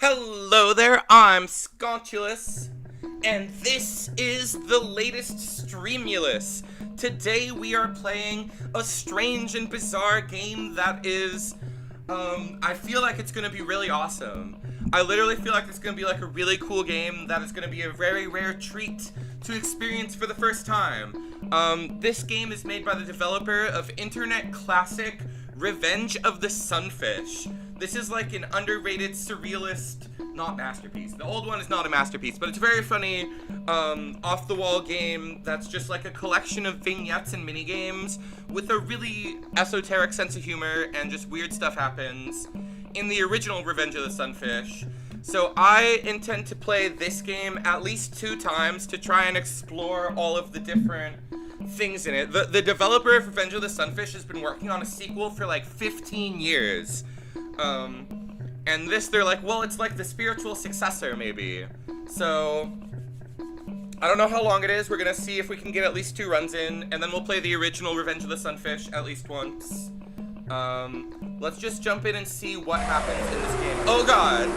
Hello there, I'm Sconchulus, and this is the latest Streamulus. Today we are playing a strange and bizarre game that is, I feel like it's gonna be really awesome. I literally feel like it's gonna be like a really cool game that is gonna be a very rare treat to experience for the first time. This game is made by the developer of internet classic Revenge of the Sunfish. This is like an underrated surrealist, not masterpiece. The old one is not a masterpiece, but it's a very funny, off-the-wall game that's just like a collection of vignettes and minigames with a really esoteric sense of humor, and just weird stuff happens in the original Revenge of the Sunfish. So I intend to play this game at least 2 times to try and explore all of the different things in it. The developer of Revenge of the Sunfish has been working on a sequel for like 15 years. And this, they're like, well, it's like the spiritual successor, maybe. So, I don't know how long it is. We're gonna see if we can get at least 2 runs in, and then we'll play the original Revenge of the Sunfish at least once. Let's just jump in and see what happens in this game. Oh god!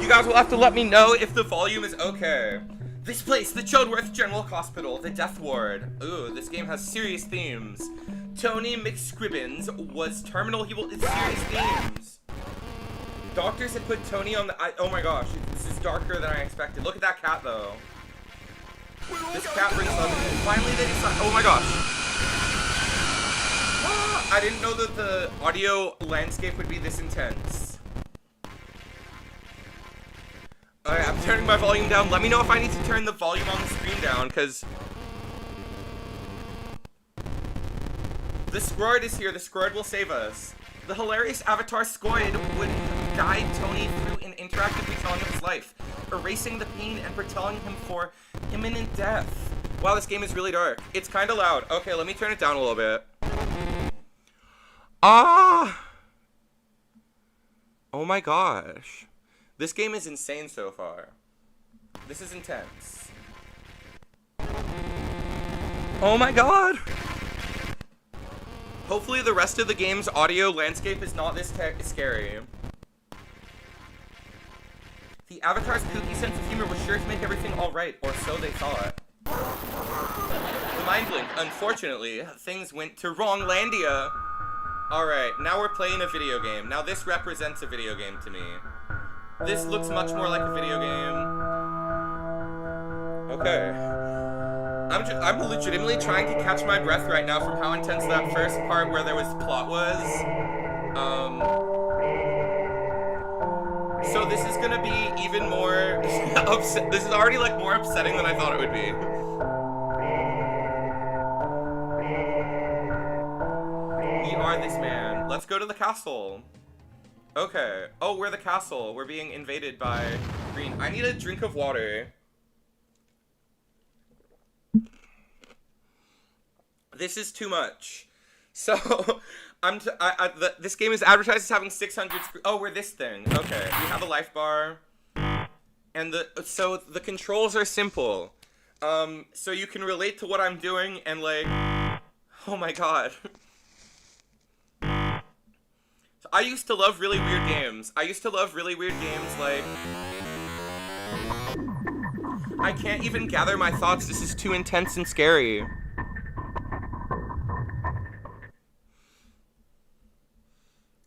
You guys will have to let me know if the volume is okay. This place, the Chodworth General Hospital, the Death Ward. Ooh, this game has serious themes. Tony McScribbins was terminal. It's serious themes. Doctors had put Tony on the. Oh my gosh, this is darker than I expected. Look at that cat, though. This cat brings love. Finally, they decide. Oh my gosh. Ah, I didn't know that the audio landscape would be this intense. Alright, I'm turning my volume down. Let me know if I need to turn the volume on the screen down, because the Scroid is here. The Scroid will save us. The hilarious Avatar Scroid would guide Tony through an interactive retelling of his life, erasing the pain and foretelling him for imminent death. Wow, this game is really dark. It's kind of loud. Okay, let me turn it down a little bit. Ah! Oh my gosh. This game is insane so far. This is intense. Oh my god! Hopefully the rest of the game's audio landscape is not this scary. The Avatar's kooky sense of humor was sure to make everything alright, or so they thought. The mind blink. Unfortunately, things went to Wronglandia. Alright, now we're playing a video game. Now this represents a video game to me. This looks much more like a video game. Okay. I'm legitimately trying to catch my breath right now from how intense that first part where there was plot was. So this is gonna be even more this is already like more upsetting than I thought it would be. We are this man. Let's go to the castle. Okay. Oh, we're the castle. We're being invaded by green. I need a drink of water. This is too much. So, this game is advertised as having 600 oh, we're this thing. Okay, we have a life bar. And so the controls are simple. So you can relate to what I'm doing and like, oh my god. So I used to love really weird games. Like, I can't even gather my thoughts. This is too intense and scary.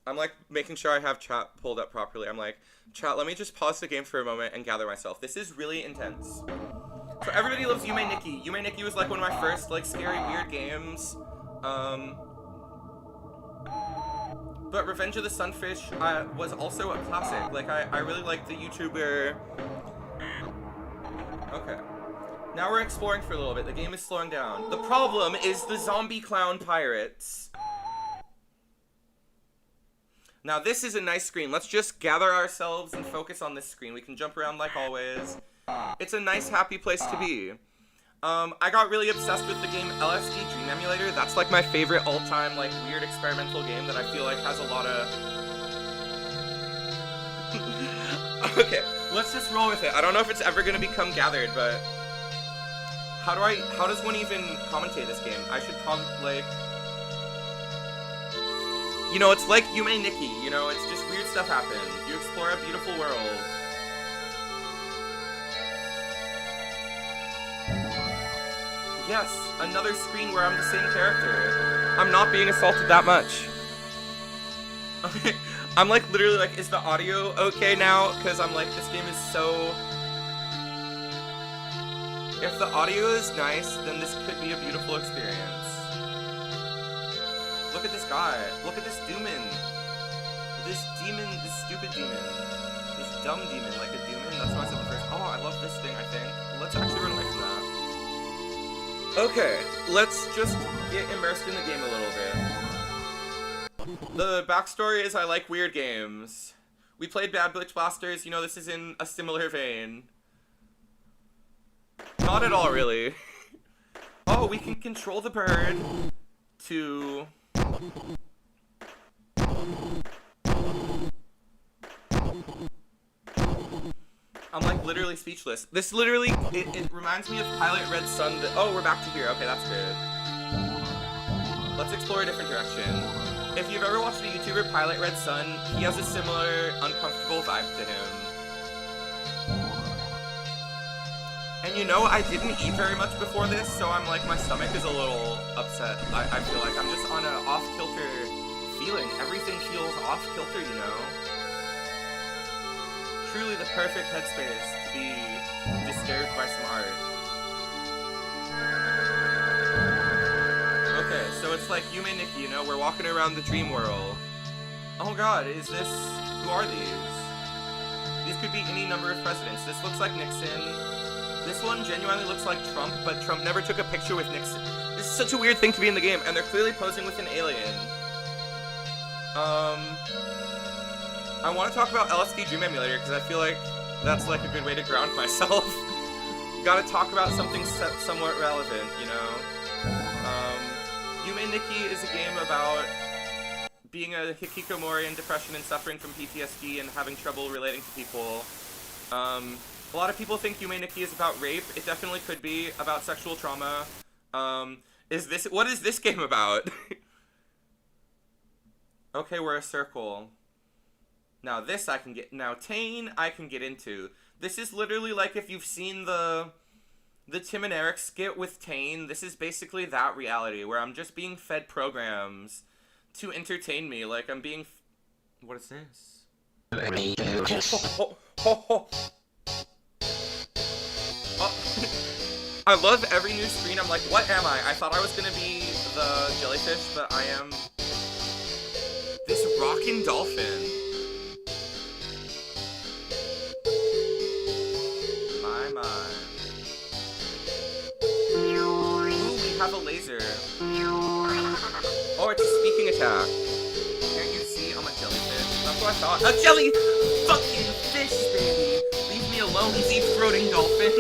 I'm like making sure I have chat pulled up properly. I'm like, chat, let me just pause the game for a moment and gather myself. This is really intense. So everybody loves Yume Nikki. Yume Nikki was like one of my first like scary weird games. But Revenge of the Sunfish was also a classic. Like I really like the YouTuber. Okay. Now we're exploring for a little bit. The game is slowing down. The problem is the zombie clown pirates. Now this is a nice screen. Let's just gather ourselves and focus on this screen. We can jump around like always. It's a nice, happy place to be. I got really obsessed with the game LSD Dream Emulator. That's like my favorite all-time like weird experimental game that I feel like has a lot of... Okay, let's just roll with it. I don't know if it's ever gonna become gathered, but how does one even commentate this game? I should probably like... You know, it's like Yume Nikki, you know, it's just weird stuff happens. You explore a beautiful world. Yes, another screen where I'm the same character. I'm not being assaulted that much. Okay, I'm like literally like, is the audio okay now? Because I'm like, this game is so... If the audio is nice, then this could be a beautiful experience. Look at this guy. Look at this demon. This demon, this stupid demon. This dumb demon, like a demon. That's what I said the first. Oh, I love this thing, I think. Let's actually run away from that. Okay, let's just get immersed in the game a little bit. The backstory is I like weird games. We played Bad Glitch Blasters, you know, this is in a similar vein. Not at all, really. Oh, we can control the bird to... I'm like literally speechless. This literally, it reminds me of Pilot Red Sun. Oh, we're back to here. Okay, that's good. Let's explore a different direction. If you've ever watched the YouTuber Pilot Red Sun, he has a similar uncomfortable vibe to him. And you know, I didn't eat very much before this, so I'm like, my stomach is a little upset. I feel like I'm just on an off-kilter feeling. Everything feels off-kilter, you know? Truly the perfect headspace to be disturbed by some art. Okay, so it's like Yume Nikki, you know, we're walking around the dream world. Oh god, is this... Who are these? These could be any number of presidents. This looks like Nixon. This one genuinely looks like Trump, but Trump never took a picture with Nixon. This is such a weird thing to be in the game, and they're clearly posing with an alien. I want to talk about LSD Dream Emulator, because I feel like that's like a good way to ground myself. Gotta talk about something somewhat relevant, you know? Yume Nikki is a game about being a hikikomori in depression and suffering from PTSD and having trouble relating to people. A lot of people think Yume Nikki is about rape. It definitely could be about sexual trauma. What is this game about? Okay, we're a circle. Now this I can get, now Tane I can get into. This is literally like if you've seen the Tim and Eric skit with Tane, this is basically that reality where I'm just being fed programs to entertain me. Like I'm being, what is this? I love every new screen. I'm like, what am I? I thought I was gonna be the jellyfish, but I am this rockin' dolphin. Ooh, we have a laser. Oh, it's a speaking attack. Can't you see? I'm a jellyfish. That's what I thought. A jelly fucking fish, baby. Leave me alone, deep-throating dolphin.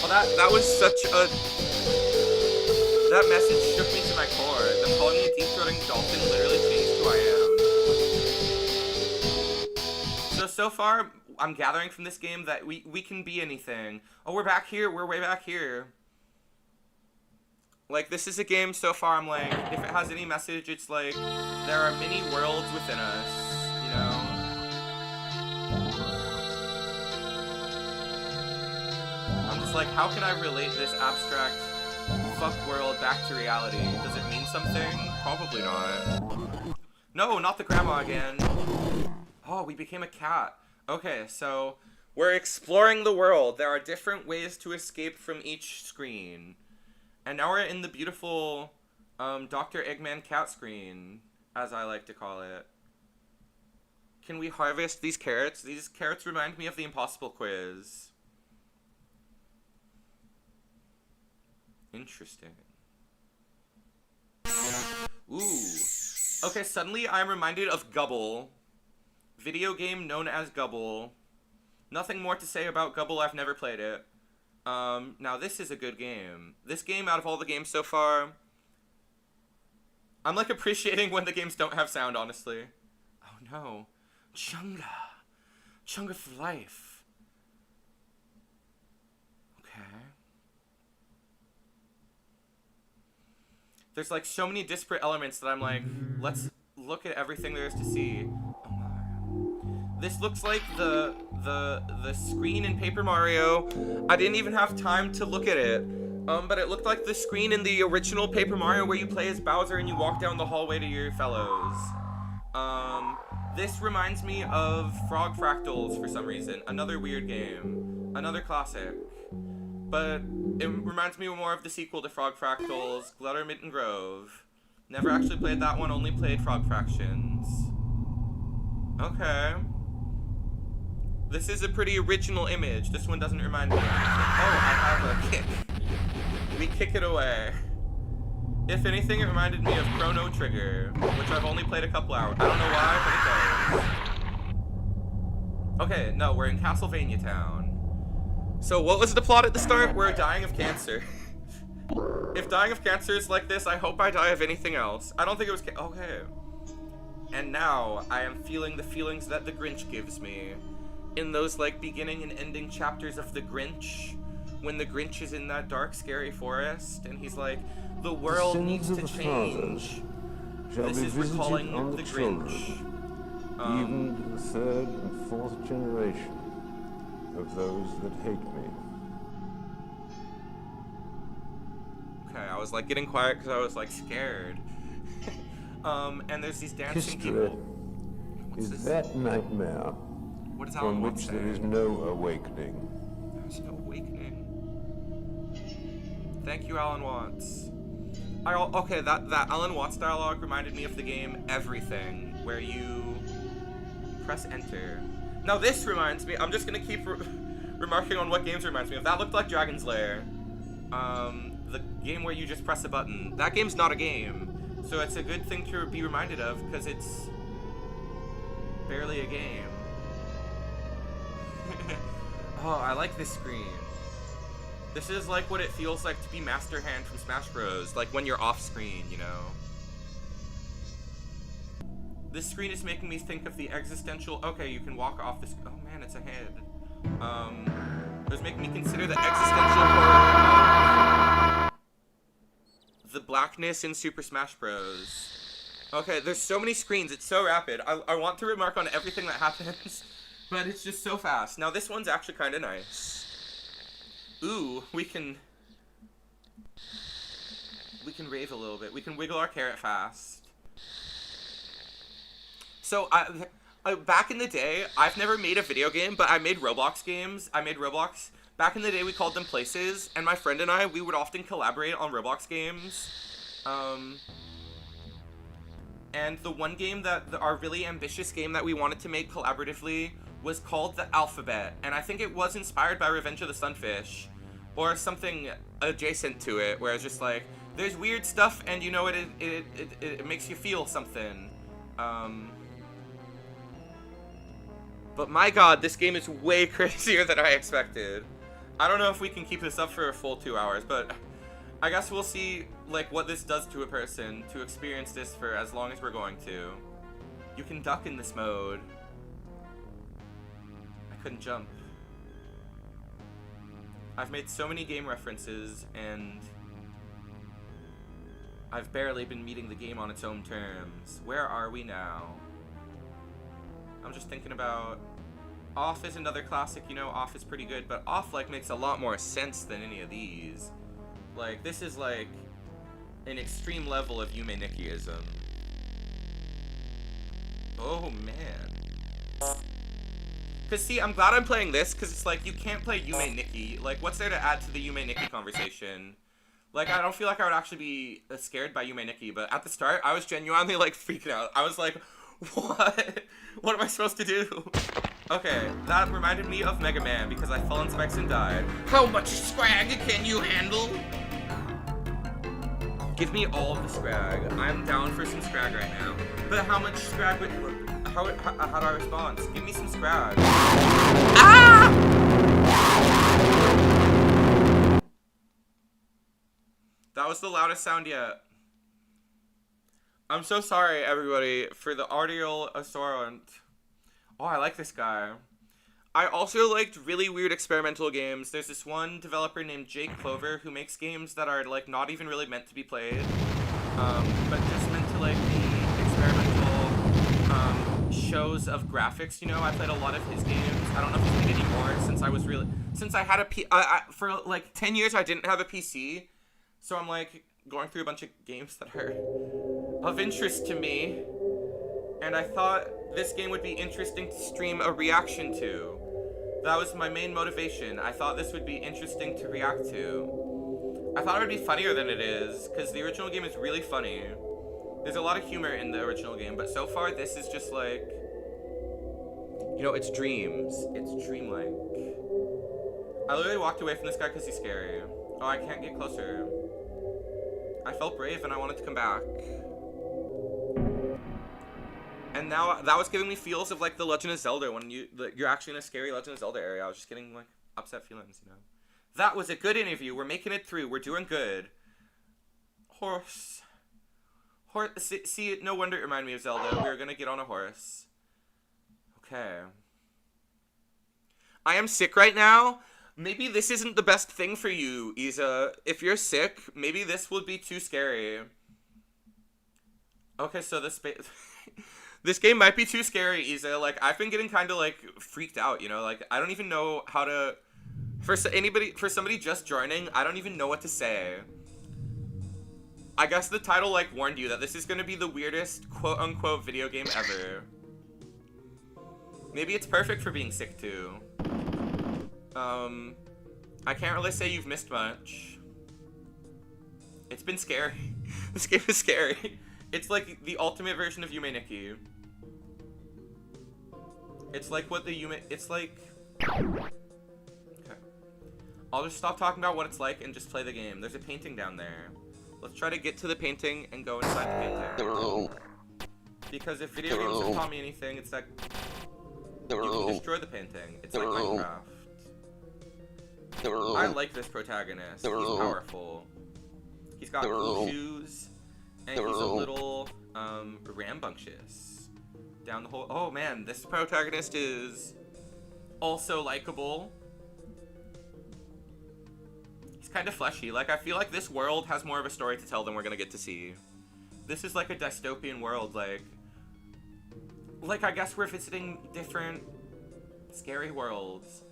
Oh, that was such a... That message shook me to my core. Them calling me a deep-throating dolphin literally changed who I am. So far, I'm gathering from this game that we can be anything. Oh, we're back here. We're way back here. Like, this is a game so far, I'm like, if it has any message, it's like, there are many worlds within us, you know? I'm just like, how can I relate this abstract fuck world back to reality? Does it mean something? Probably not. No, not the grandma again. Oh, we became a cat. Okay, so we're exploring the world. There are different ways to escape from each screen. And now we're in the beautiful Dr. Eggman cat screen, as I like to call it. Can we harvest these carrots? These carrots remind me of the Impossible Quiz. Interesting. Ooh. Okay, suddenly I'm reminded of Gubble. Video game known as Gubble. Nothing more to say about Gubble, I've never played it. Now this is a good game. This game, out of all the games so far, I'm like appreciating when the games don't have sound, honestly. Oh no. Chunga. Chunga for life. Okay. There's like so many disparate elements that I'm like, let's look at everything there is to see. Oh my. This looks like the screen in Paper Mario. I didn't even have time to look at it. But it looked like the screen in the original Paper Mario where you play as Bowser and you walk down the hallway to your fellows. This reminds me of Frog Fractals for some reason. Another weird game. Another classic. But it reminds me more of the sequel to Frog Fractals, Gluttermitten Grove. Never actually played that one, only played Frog Fractions. Okay. This is a pretty original image. This one doesn't remind me of anything. Oh, I have a kick. We kick it away. If anything, it reminded me of Chrono Trigger, which I've only played a couple hours. I don't know why, but it does. Okay, no, we're in Castlevania Town. So what was the plot at the start? We're dying of cancer. If dying of cancer is like this, I hope I die of anything else. I don't think it was okay. And now, I am feeling the feelings that the Grinch gives me. In those, like, beginning and ending chapters of the Grinch, when the Grinch is in that dark, scary forest, and he's like, the world needs to change. This is recalling the Grinch. Even to the third and fourth generation of those that hate me. Okay, I was like getting quiet because I was like scared. And there's these dancing people. What's this? That nightmare what is Alan from Watts which saying? there is no awakening. There's no awakening. Thank you, Alan Watts. Okay, that Alan Watts dialogue reminded me of the game Everything, where you press enter. Now this reminds me, I'm just gonna keep remarking on what games it reminds me of. That looked like Dragon's Lair. The game where you just press a button. That game's not a game, so it's a good thing to be reminded of, because it's barely a game. Oh, I like this screen. This is like what it feels like to be Master Hand from Smash Bros. Like when you're off screen, you know. This screen is making me think of the existential. Okay, you can walk off this. Oh man, it's a head. It was making me consider the existential horror of the blackness in Super Smash Bros. Okay, there's so many screens. It's so rapid. I want to remark on everything that happens, but it's just so fast. Now this one's actually kind of nice. Ooh, we can rave a little bit. We can wiggle our carrot fast. So, back in the day, I've never made a video game, but I made Roblox games. Back in the day, we called them Places, and my friend and I, we would often collaborate on Roblox games. And the one game our really ambitious game that we wanted to make collaboratively was called The Alphabet, and I think it was inspired by Revenge of the Sunfish, or something adjacent to it, where it's just like, there's weird stuff, and you know, it makes you feel something. But my god, this game is way crazier than I expected. I don't know if we can keep this up for a full 2 hours, but I guess we'll see, like, what this does to a person to experience this for as long as we're going to. You can duck in this mode. I couldn't jump. I've made so many game references, and I've barely been meeting the game on its own terms. Where are we now? I'm just thinking about... Off is another classic, you know, Off is pretty good, but Off, like, makes a lot more sense than any of these. Like, this is, like, an extreme level of Yume Nikkiism. Oh, man. Because, see, I'm glad I'm playing this, because it's like, you can't play Yume Nikki. Like, what's there to add to the Yume Nikki conversation? Like, I don't feel like I would actually be scared by Yume Nikki, but at the start, I was genuinely, like, freaking out. I was like, what? What am I supposed to do? Okay, that reminded me of Mega Man, because I fell on spikes and died. How much scrag can you handle? Give me all of the scrag. I'm down for some scrag right now. But how much scrag would... How do I respond? Give me some scrag. Ah! That was the loudest sound yet. I'm so sorry, everybody, for the audio assortment. Oh, I like this guy. I also liked really weird experimental games. There's this one developer named Jake Clover who makes games that are, like, not even really meant to be played, but just meant to, like, be experimental, shows of graphics, you know. I played a lot of his games. I don't know if he's made anymore since I had for like 10 years I didn't have a PC. So I'm like going through a bunch of games that are of interest to me. And I thought this game would be interesting to stream a reaction to. That was my main motivation. I thought this would be interesting to react to. I thought it would be funnier than it is, because the original game is really funny. There's a lot of humor in the original game, but so far this is just like, you know, it's dreams. It's dreamlike. I literally walked away from this guy because he's scary. Oh, I can't get closer. I felt brave and I wanted to come back. And now that was giving me feels of like the Legend of Zelda when you're actually in a scary Legend of Zelda area. I was just getting like upset feelings, you know. That was a good interview. We're making it through. We're doing good. Horse. See, no wonder it reminded me of Zelda. We were gonna get on a horse. Okay. I am sick right now. Maybe this isn't the best thing for you, Isa. If you're sick, maybe this would be too scary. Okay, so this game might be too scary, Isa. Like, I've been getting kind of, like, freaked out, you know? Like, I don't even know how to... For somebody just joining, I don't even know what to say. I guess the title, like, warned you that this is gonna be the weirdest quote-unquote video game ever. Maybe it's perfect for being sick, too. I can't really say you've missed much. It's been scary. This game is scary. It's like the ultimate version of Yume Nikki. It's like what the Yume... It's like... Okay. I'll just stop talking about what it's like and just play the game. There's a painting down there. Let's try to get to the painting and go inside the painting. Because if video games have taught me anything, it's that you can destroy the painting. It's like Minecraft. I like this protagonist. He's powerful. He's got cool shoes, and he's a little rambunctious. Down the whole. Oh man, this protagonist is also likable. He's kind of fleshy. Like, I feel like this world has more of a story to tell than we're gonna get to see. This is like a dystopian world. Like I guess we're visiting different scary worlds.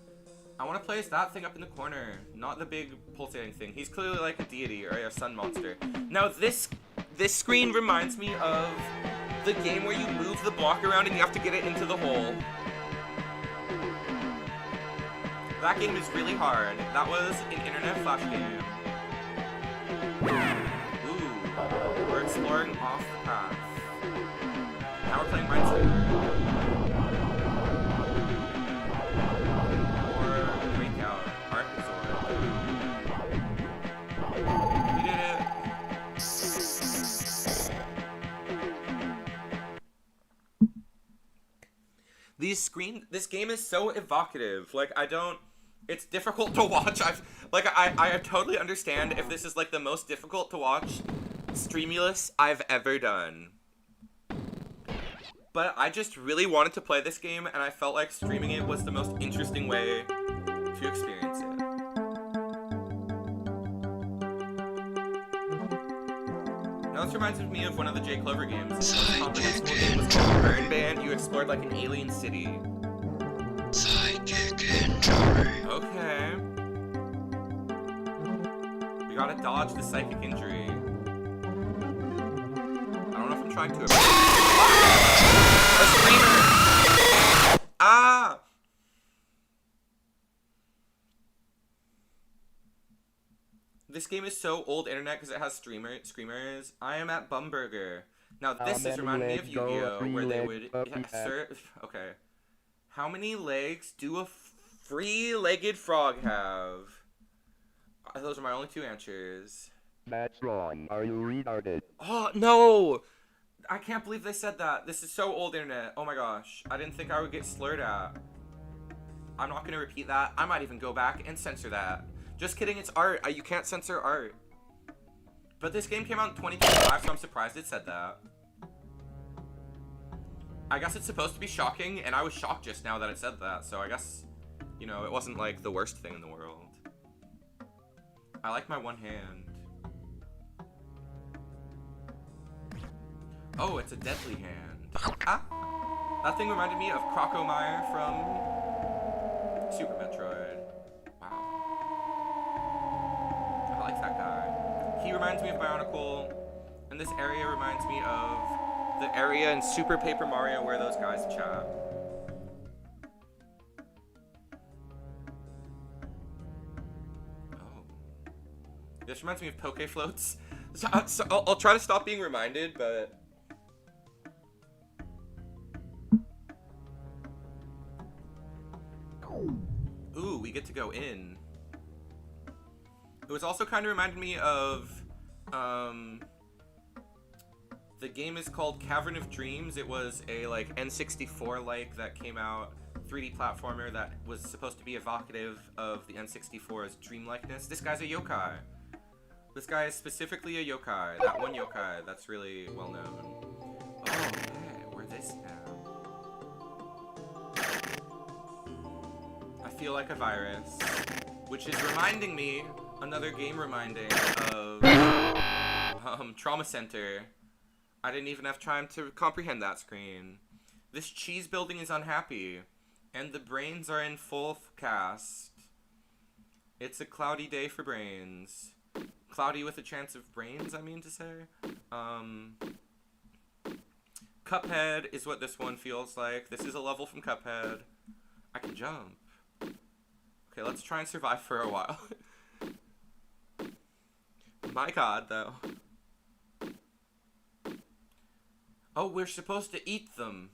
I want to place that thing up in the corner, not the big pulsating thing. He's clearly like a deity or a sun monster. Now this screen reminds me of the game where you move the block around and you have to get it into the hole. That game is really hard. That was an internet flash game. Ooh, we're exploring off the path. Now we're playing Minesweeper. This game is so evocative. Like, it's difficult to watch. I totally understand if this is like the most difficult to watch Streamulous I've ever done. But I just really wanted to play this game, and I felt like streaming it was the most interesting way to experience it. Now this reminds me of one of the J. Clover games. The comprehensible game was called Burn Band. You explored like an alien city. Psychic injury. Okay. We gotta dodge the psychic injury. I don't know if I'm trying to. A screamer! Ah! This game is so old internet because it has screamers. I am at Bumburger. Now this is reminding me of Yu-Gi-Oh! Where they would... Okay. How many legs do a three-legged frog have? Those are my only two answers. That's wrong. Are you retarded? Oh, no! I can't believe they said that. This is so old internet. Oh my gosh. I didn't think I would get slurred at. I'm not gonna repeat that. I might even go back and censor that. Just kidding, it's art. You can't censor art. But this game came out in 2025, so I'm surprised it said that. I guess it's supposed to be shocking, and I was shocked just now that it said that, so I guess, you know, it wasn't like the worst thing in the world. I like my one hand. Oh, it's a deadly hand. Ah! That thing reminded me of Crocomire from Super Metroid. Wow. I like that guy. He reminds me of Bionicle, and this area reminds me of the area in Super Paper Mario where those guys chat. Oh. This reminds me of Poke Floats. So I'll try to stop being reminded, but... Ooh, we get to go in. It was also kind of reminded me of, the game is called Cavern of Dreams. It was a, like, N64-like that came out, 3D platformer that was supposed to be evocative of the N64's dreamlikeness. This guy's a yokai. This guy is specifically a yokai. That one yokai that's really well known. Oh, okay, we're this now. I feel like a virus, which is reminding me, another game reminding of Trauma Center. I didn't even have time to comprehend that screen. This cheese building is unhappy, and the brains are in full cast. It's a cloudy day for brains. Cloudy with a chance of brains, I mean to say. Cuphead is what this one feels like. This is a level from Cuphead. I can jump. Okay, let's try and survive for a while. My god, though. Oh, we're supposed to eat them.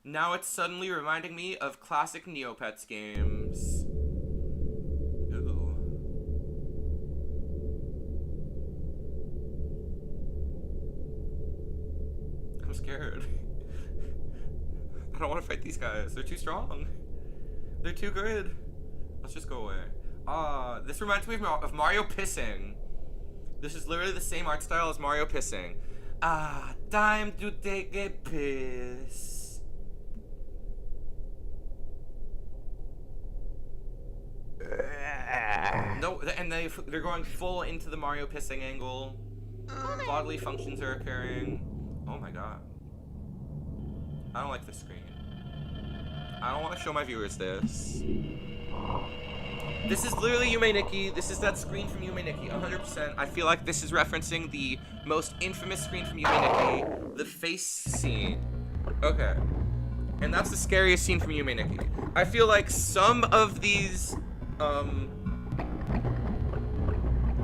Now it's suddenly reminding me of classic Neopets games. Ooh. I'm scared. I don't want to fight these guys. They're too strong. They're too good. Let's just go away. This reminds me of Mario pissing. This is literally the same art style as Mario pissing. Time to take a piss. No, and they're going full into the Mario pissing angle. Bodily functions are occurring. Oh my god. I don't like this screen. I don't want to show my viewers this. This is literally Yume Nikki. This is that screen from Yume Nikki, 100%. I feel like this is referencing the most infamous screen from Yume Nikki, the face scene. Okay. And that's the scariest scene from Yume Nikki. I feel like some of these,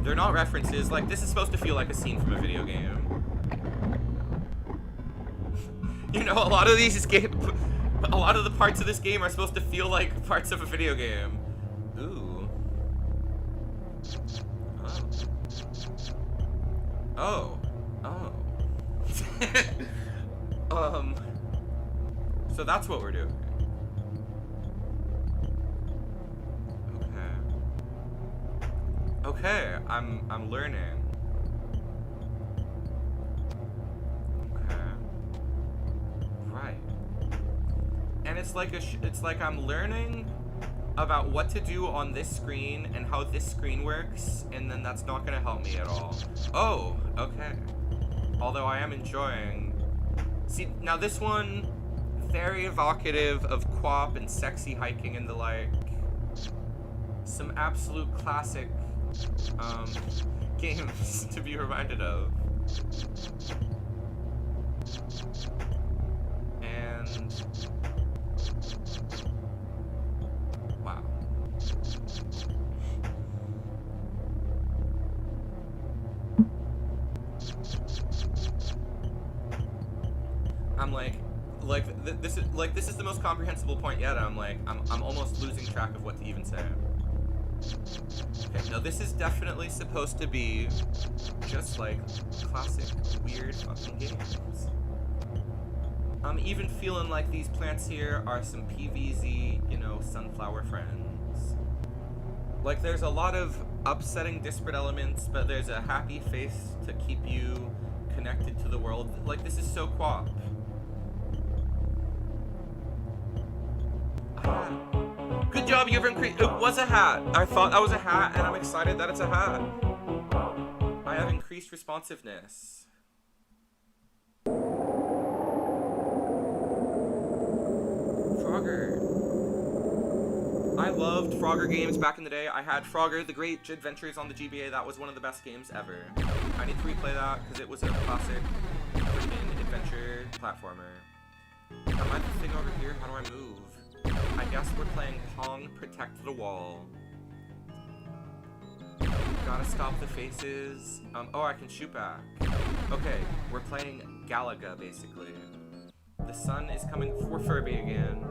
they're not references. Like, this is supposed to feel like a scene from a video game. You know, a lot of the parts of this game are supposed to feel like parts of a video game. Ooh. Oh. Oh. Oh. So that's what we're doing. Okay. Okay, I'm learning. Okay. Right. And it's like I'm learning about what to do on this screen and how this screen works, and then that's not gonna help me at all. Oh, okay. Although I am enjoying... See, now this one, very evocative of QWOP and sexy hiking and the like. Some absolute classic games to be reminded of. And... wow. I'm this is the most comprehensible point yet. I'm almost losing track of what to even say. Okay, no, this is definitely supposed to be just like classic weird fucking games. I'm even feeling like these plants here are some PVZ, you know, sunflower friends. Like, there's a lot of upsetting disparate elements, but there's a happy face to keep you connected to the world. Like, this is so QWOP. Good job, you ever increased. It was a hat. I thought that was a hat, and I'm excited that it's a hat. I have increased responsiveness. Frogger. I loved Frogger games back in the day. I had Frogger, The Great Adventures on the GBA. That was one of the best games ever. I need to replay that because it was a classic freaking adventure platformer. Am I the thing over here? How do I move? I guess we're playing Pong Protect the Wall. Gotta stop the faces. Oh, I can shoot back. Okay, we're playing Galaga, basically. The sun is coming for Furby again.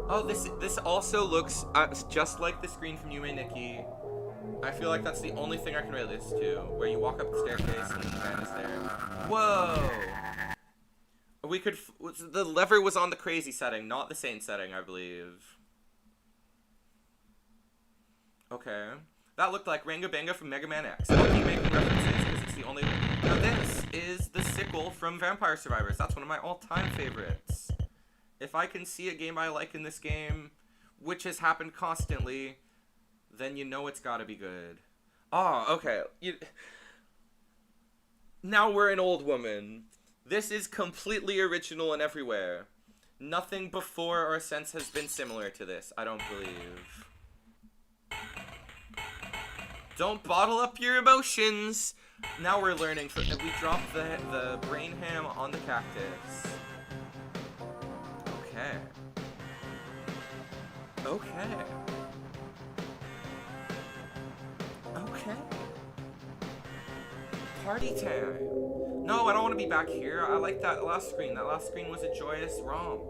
Oh, this also looks just like the screen from Yume Nikki. I feel like that's the only thing I can relate this to, where you walk up the staircase and the man is there. Whoa! We could... The lever was on the crazy setting, not the Saint setting, I believe. Okay. That looked like Ranga Banga from Mega Man X. I'll keep making references because it's the only... Now this is the sickle from Vampire Survivors. That's one of my all-time favorites. If I can see a game I like in this game, which has happened constantly, then you know it's gotta be good. Oh, okay. Now we're an old woman. This is completely original and everywhere. Nothing before or since has been similar to this, I don't believe. Don't bottle up your emotions. Now we're learning. We dropped the brain ham on the cactus. Okay. Okay. Okay. Party time. No, I don't want to be back here. I like that last screen. That last screen was a joyous romp.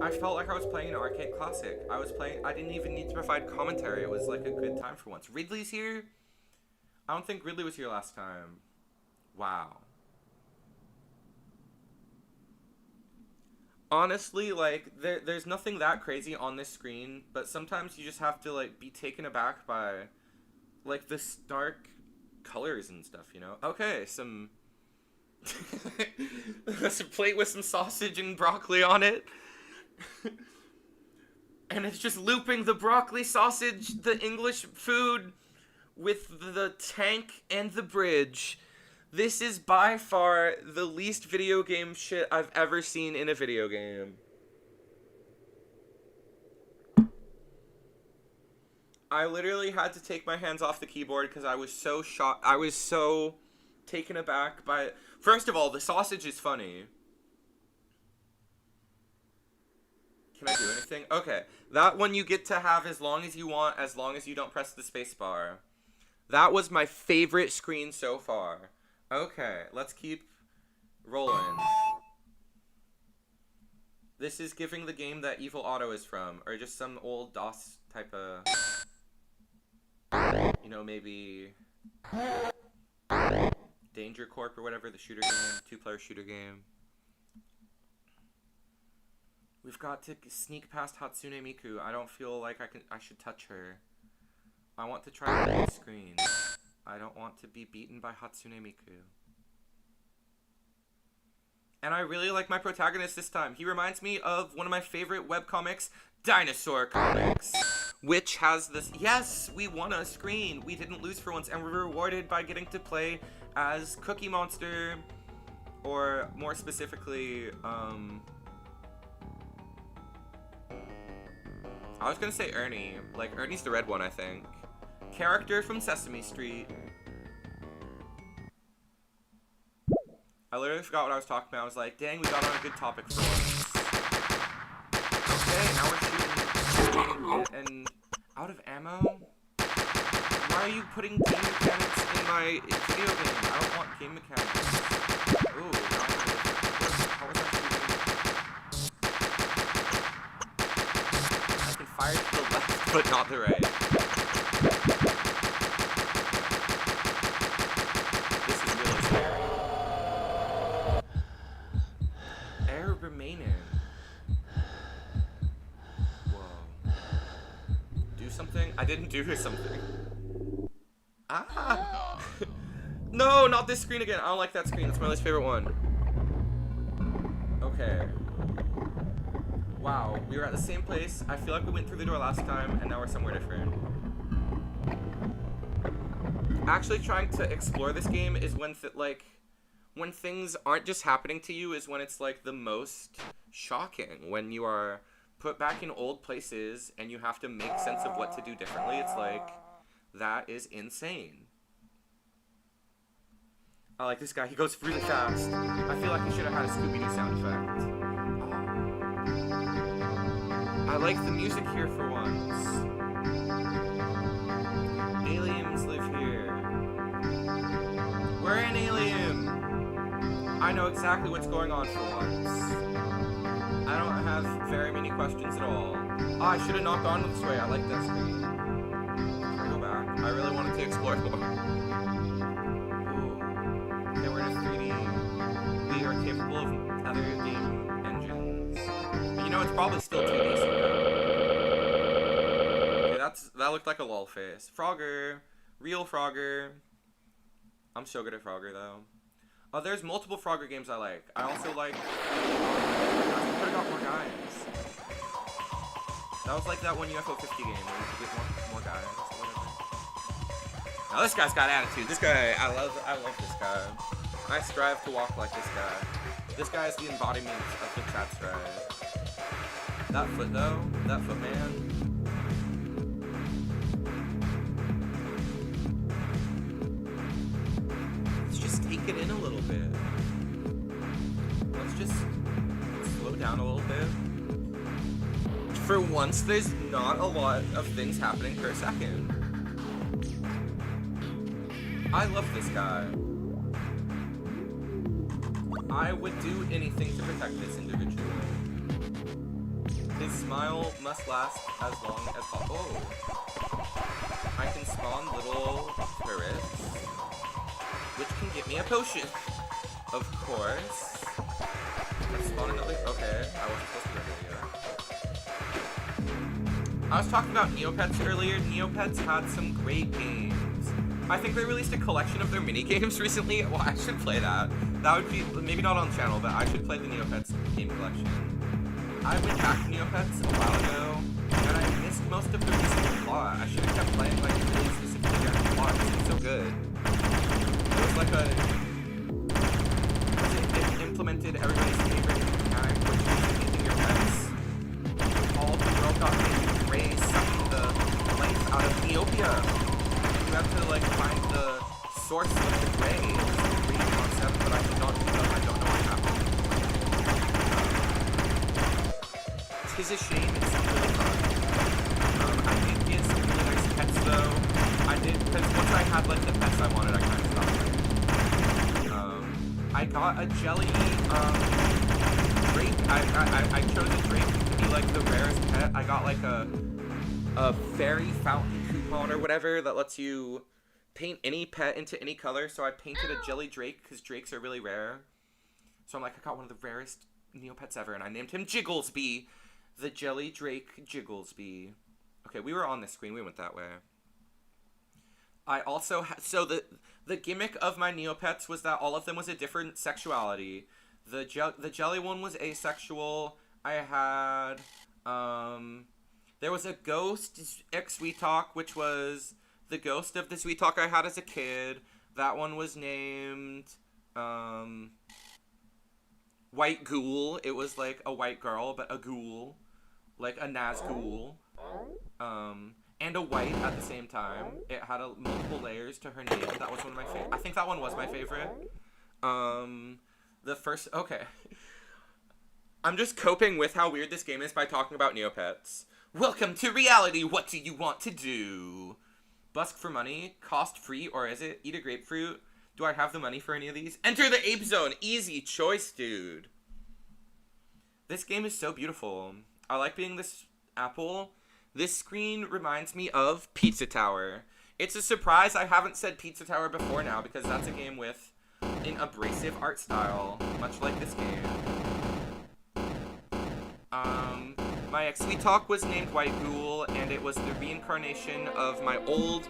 I felt like I was playing an arcade classic. I didn't even need to provide commentary. It was like a good time for once. Ridley's here? I don't think Ridley was here last time. Wow. Honestly, like, there's nothing that crazy on this screen, but sometimes you just have to, like, be taken aback by, like, the stark colors and stuff, you know? Okay, some... some plate with some sausage and broccoli on it. And it's just looping the broccoli, sausage, the English food with the tank and the bridge. This is by far the least video game shit I've ever seen in a video game. I literally had to take my hands off the keyboard because I was so shocked. I was so taken aback by it. First of all, the sausage is funny. Can I do anything? Okay, that one you get to have as long as you want, as long as you don't press the space bar. That was my favorite screen so far. Okay, let's keep rolling. This is giving the game that Evil Auto is from, or just some old DOS type of, you know, maybe Danger Corp or whatever, the shooter game, two-player shooter game. We've got to sneak past Hatsune Miku. I don't feel like I should touch her. I want to try the big screen. I don't want to be beaten by Hatsune Miku. And I really like my protagonist this time. He reminds me of one of my favorite webcomics, Dinosaur Comics, which has this... Yes, we won a screen. We didn't lose for once, and we're rewarded by getting to play as Cookie Monster, or more specifically, I was gonna say Ernie. Like, Ernie's the red one, I think. Character from Sesame Street. I literally forgot what I was talking about. I was like, dang, we got on a good topic for once. Okay, now we're shooting and out of ammo? Why are you putting game mechanics in my video game? I don't want game mechanics. Ooh, how was I shooting? I can fire to the left, but not the right. This is really scary. Air remaining. Whoa. Do something? I didn't do something. Ah! No, not this screen again. I don't like that screen. That's my least favorite one. Okay. Wow, we were at the same place. I feel like we went through the door last time, and now we're somewhere different. Actually trying to explore this game is when, when things aren't just happening to you is when it's like the most shocking. When you are put back in old places and you have to make sense of what to do differently. It's like, that is insane. I like this guy. He goes really fast. I feel like he should have had a Scooby-Doo sound effect. I like the music here for once. Aliens live here. We're an alien. I know exactly what's going on for once. I don't have very many questions at all. Oh, I should have not gone this way. I like that screen. Can I go back? I really wanted to explore more. Okay, we're in a 3D. We are capable of other game engines. But you know, it's probably still 2D somehow. Okay, that looked like a lol face. Frogger. Real Frogger. I'm so good at Frogger, though. Oh, there's multiple Frogger games I like. I also like... I could have got more guys. That was like that one UFO 50 game where you could get more guys or whatever. Now this guy's got attitude. This guy, I love this guy. I strive to walk like this guy. This guy is the embodiment of the chat strive. That foot though, that foot man. Let's just take it in a little bit. Let's just slow down a little bit. For once, there's not a lot of things happening per second. I love this guy. I would do anything to protect this individual. His smile must last as long as possible. Oh. I can spawn little turrets, which can get me a potion. Of course. Let's spawn another. Okay, I wasn't supposed to do that yet. I was talking about Neopets earlier. Neopets had some great games. I think they released a collection of their mini games recently. Well, I should play that. That would be, maybe not on the channel, but I should play the Neopets game collection. I went back to Neopets a while ago, and I missed most of the recent plot. I should have kept playing like really specifically the plot because it's so good. It was like a... It implemented everybody's favorite mechanic, which is using your pets. All of the world got made rays sucking the life out of Neopia. You have to like find the source of the ray. It was a great concept, but I did not do that. I don't know what happened. Tis a shame. It's really fun. I did get some really nice pets though. I did, because once I had like the pets I wanted, I kind of stopped playing. I got a jelly drake. I chose a drake to be like the rarest pet. I got like a fairy fountain coupon or whatever that lets you paint any pet into any color. So I painted a jelly drake because drakes are really rare. So I'm like, I got one of the rarest Neopets ever, and I named him Jigglesby. The jelly drake Jigglesby. Okay, we were on this screen. We went that way. I also so the gimmick of my Neopets was that all of them was a different sexuality. The jelly one was asexual. I had there was a ghost Sweet Talk, which was the ghost of the Sweet Talk I had as a kid. That one was named White Ghoul. It was like a white girl, but a ghoul, like a Nazgul. And a white at the same time. It had multiple layers to her name. That was one of my favorite. I think that one was my favorite. The first... Okay. I'm just coping with how weird this game is by talking about Neopets. Welcome to reality. What do you want to do? Busk for money? Cost free? Or is it eat a grapefruit? Do I have the money for any of these? Enter the ape zone. Easy choice, dude. This game is so beautiful. I like being this apple. This screen reminds me of Pizza Tower. It's a surprise I haven't said Pizza Tower before now because that's a game with an abrasive art style, much like this game. My Sweet Talk was named White Ghoul, and it was the reincarnation of my old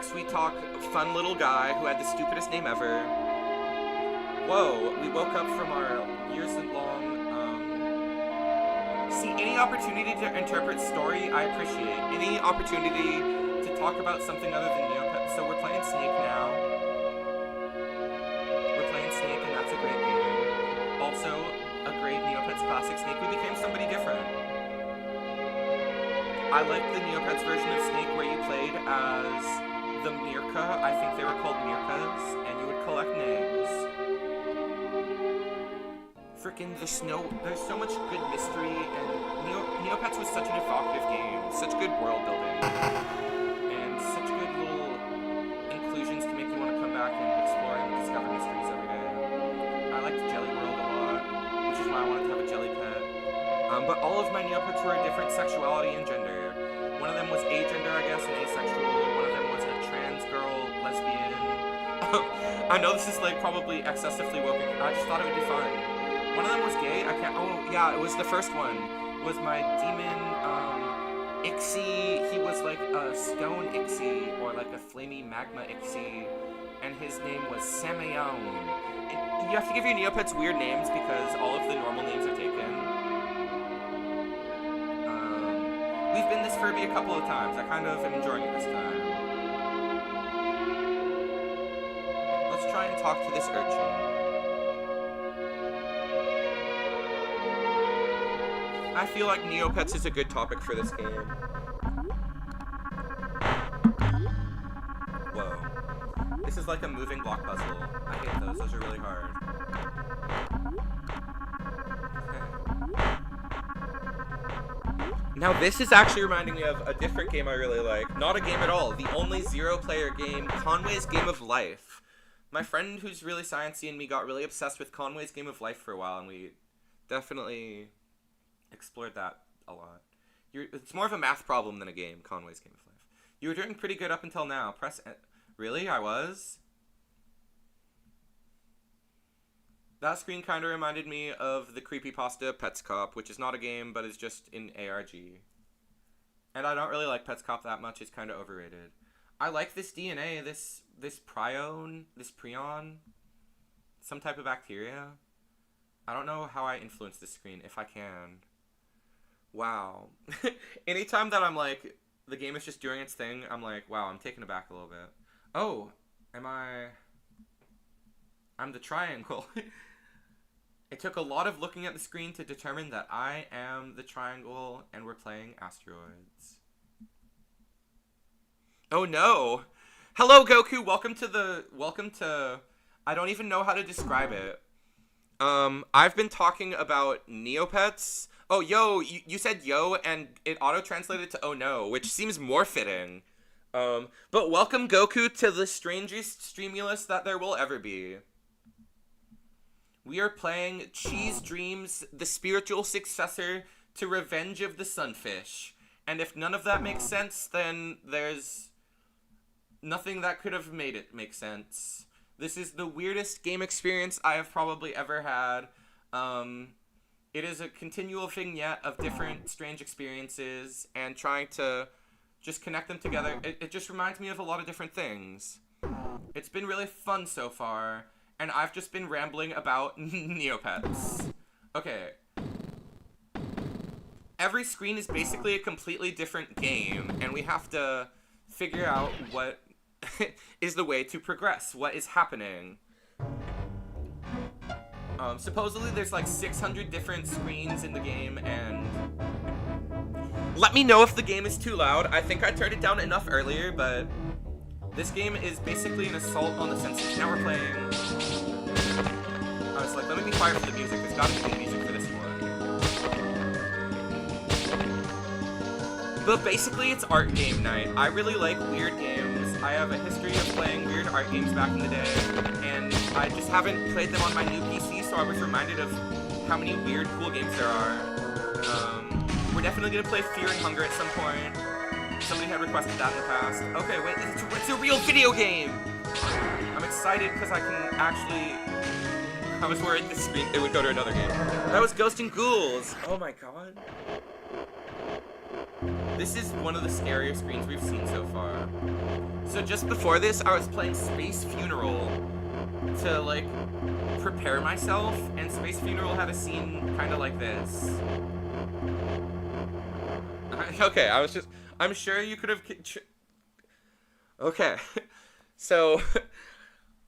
Sweet Talk fun little guy who had the stupidest name ever. Whoa, we woke up from our years-long see, any opportunity to interpret story, I appreciate. Any opportunity to talk about something other than Neopets. So we're playing Snake now. We're playing Snake, and celebrate Neopets Classic Snake, we became somebody different. I liked the Neopets version of Snake where you played as the Mirka. I think they were called Mirkas, and you would collect names. Freaking there's so much good mystery, and Neopets was such an evocative game, such good world building, and such good little inclusions to make you want to come back and explore and discover mysteries every day. I liked Jelly World a lot, which is why I wanted to have a jelly pet. But all of my Neopets were a different sexuality and gender. One of them was agender, I guess, and asexual. One of them was a trans girl, lesbian. I know this is like probably excessively woke. I just thought it would be fun. One of them was gay. Oh yeah, it was the first one. Was my demon Ixie. He was like a stone Ixie or like a flamey magma Ixie, and his name was Samayon. You have to give your Neopets weird names because all of the normal names are taken. We've been this Furby a couple of times. I kind of am enjoying it this time. Let's try and talk to this urchin. I feel like Neopets is a good topic for this game. Whoa. This is like a moving block puzzle. I hate those. Those are really hard. Okay. Now this is actually reminding me of a different game I really like. Not a game at all. The only 0-player game, Conway's Game of Life. My friend who's really sciencey and me got really obsessed with Conway's Game of Life for a while, and we definitely explored that a lot. It's more of a math problem than a game, Conway's Game of Life. You were doing pretty good up until now. Really? I was? That screen kind of reminded me of the creepypasta Pets Cop, which is not a game, but is just in ARG. And I don't really like Pets Cop that much. It's kind of overrated. I like this DNA, this prion, some type of bacteria. I don't know how I influence this screen, if I can. Wow. Anytime that I'm like, the game is just doing its thing, I'm like, wow, I'm taken aback a little bit. Oh, I'm the triangle. It took a lot of looking at the screen to determine that I am the triangle and we're playing asteroids. Oh no! Hello Goku, welcome to, I don't even know how to describe it. I've been talking about Neopets. Oh, yo, you said yo, and it auto-translated to oh no, which seems more fitting. But welcome, Goku, to the strangest Streamulus that there will ever be. We are playing Cheese Dreams, the spiritual successor to Revenge of the Sunfish. And if none of that makes sense, then there's nothing that could have made it make sense. This is the weirdest game experience I have probably ever had. It is a continual vignette of different strange experiences and trying to just connect them together. It just reminds me of a lot of different things. It's been really fun so far, and I've just been rambling about Neopets. Okay. Every screen is basically a completely different game, and we have to figure out what is the way to progress, what is happening. Supposedly there's like 600 different screens in the game, and let me know if the game is too loud. I think I turned it down enough earlier, but this game is basically an assault on the senses. Now we're playing. I was like, let me be quiet for the music. There's gotta be good music for this one. But basically it's art game night. I really like weird games. I have a history of playing weird art games back in the day, and I just haven't played them on my new PC, so I was reminded of how many weird, cool games there are. We're definitely gonna play Fear and Hunger at some point. Somebody had requested that in the past. Okay, wait, it's a real video game! I'm excited because I can actually... I was worried this screen it would go to another game. That was Ghost and Ghouls! Oh my god. This is one of the scarier screens we've seen so far. So just before this, I was playing Space Funeral to, like, prepare myself, and Space Funeral had a scene kind of like this. Okay, I'm sure you could have... Okay, so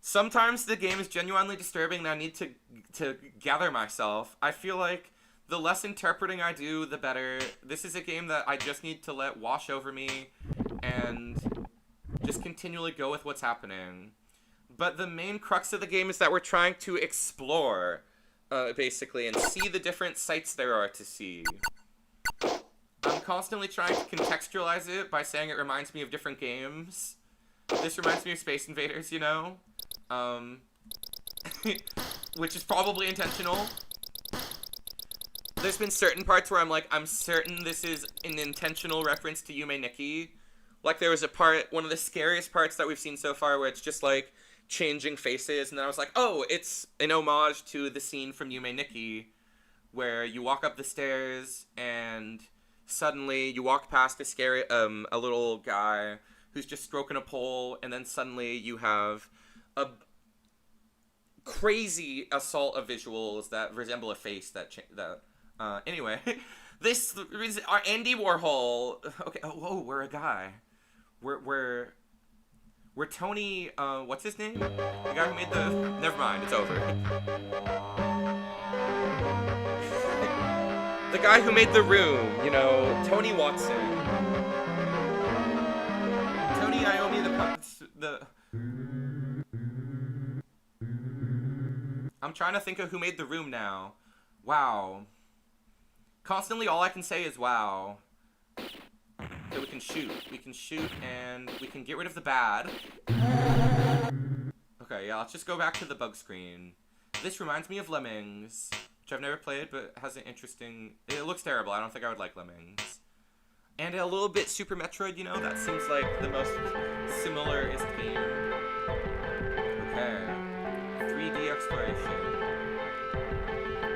Sometimes the game is genuinely disturbing and I need to gather myself. I feel like the less interpreting I do, the better. This is a game that I just need to let wash over me and just continually go with what's happening. But the main crux of the game is that we're trying to explore, basically, and see the different sights there are to see. I'm constantly trying to contextualize it by saying it reminds me of different games. This reminds me of Space Invaders, you know? Which is probably intentional. There's been certain parts where I'm like, I'm certain this is an intentional reference to Yume Nikki. Like, there was a part, one of the scariest parts that we've seen so far, where it's just, like, changing faces, and then I was like, oh, it's an homage to the scene from Yume Nikki, where you walk up the stairs, and suddenly you walk past a little guy who's just stroking a pole, and then suddenly you have a crazy assault of visuals that resemble a face anyway, this is our Andy Warhol. Okay, oh, we're a guy. We're Tony, what's his name? The guy who made the... Never mind, it's over. The guy who made The Room, you know, Tony Watson. Tony Iommi, I'm trying to think of who made The Room now. Wow. Constantly all I can say is wow. Okay, we can shoot. We can shoot and we can get rid of the bad. Okay, yeah, let's just go back to the bug screen. This reminds me of Lemmings, which I've never played, but has an interesting... It looks terrible. I don't think I would like Lemmings. And a little bit Super Metroid, you know? That seems like the most similar-ist game. Okay. 3D exploration.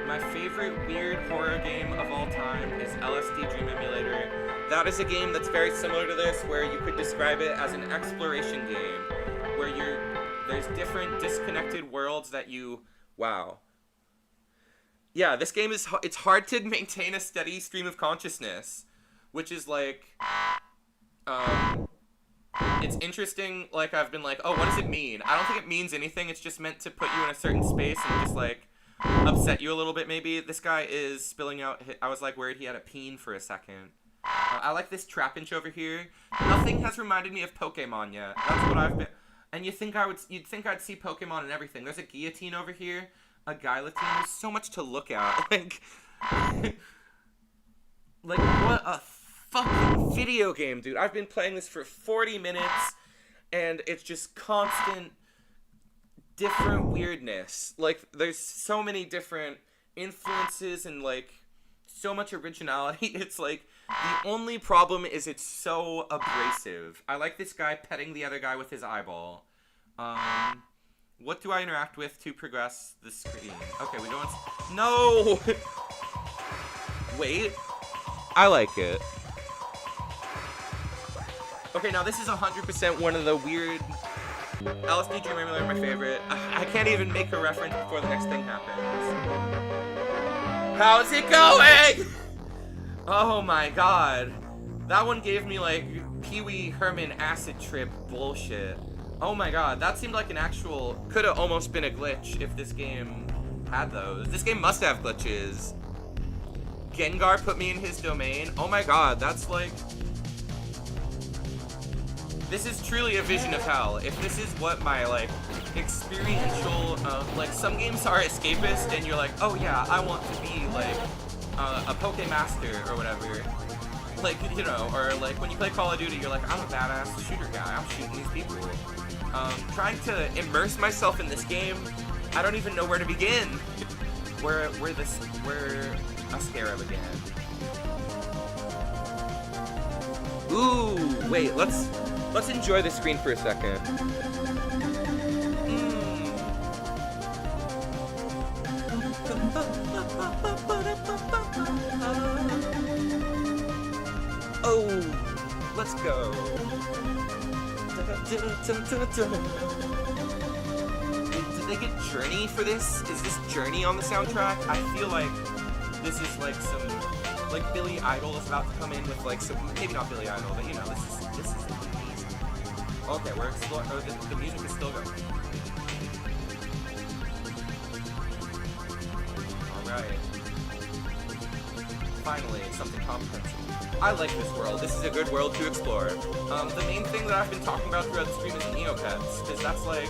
My favorite weird horror game of all time is LSD Dream Emulator. That is a game that's very similar to this, where you could describe it as an exploration game, where there's different disconnected worlds that you... Wow. Yeah, this game is... It's hard to maintain a steady stream of consciousness, which is like... It's interesting, like, I've been like, oh, what does it mean? I don't think it means anything, it's just meant to put you in a certain space and just, like, upset you a little bit, maybe. This guy is spilling out... I was, like, worried he had a peen for a second. I like this trap inch over here. Nothing has reminded me of Pokemon yet. That's what I've been... And you'd think I'd see Pokemon and everything. There's a guillotine over here, a guillotine. There's so much to look at. Like, like what a fucking video game, dude. I've been playing this for 40 minutes, and it's just constant, different weirdness. Like, there's so many different influences and, like, so much originality. It's like, the only problem is it's so abrasive. I like this guy petting the other guy with his eyeball. What do I interact with to progress the screen? Okay, we don't... No! Wait. I like it. Okay, now this is 100% one of the weird... LSD Dream Emulator, my favorite. I can't even make a reference before the next thing happens. How's it going? Oh my god. That one gave me, like, Pee-wee Herman acid trip bullshit. Oh my god, that seemed like an actual... Could have almost been a glitch if this game had those. This game must have glitches. Gengar put me in his domain. Oh my god, that's like... This is truly a vision of hell. If this is what my, like, experiential... like, some games are escapist and you're like, oh yeah, I want to be, like... a Pokemaster or whatever, like, you know, or like when you play Call of Duty, you're like, I'm a badass shooter guy, I'm shooting these people. Trying to immerse myself in this game, I don't even know where to begin. Where a scarab again. Ooh, wait, let's enjoy the screen for a second. Oh, let's go. Did they get Journey for this? Is this Journey on the soundtrack? I feel like this is like some, like Billy Idol is about to come in with like some, maybe not Billy Idol, but you know, this is amazing. Okay, we're exploring. Oh, the music is still going. Alright. Finally, something comprehensible. I like this world. This is a good world to explore. The main thing that I've been talking about throughout the stream is Neopets, because that's like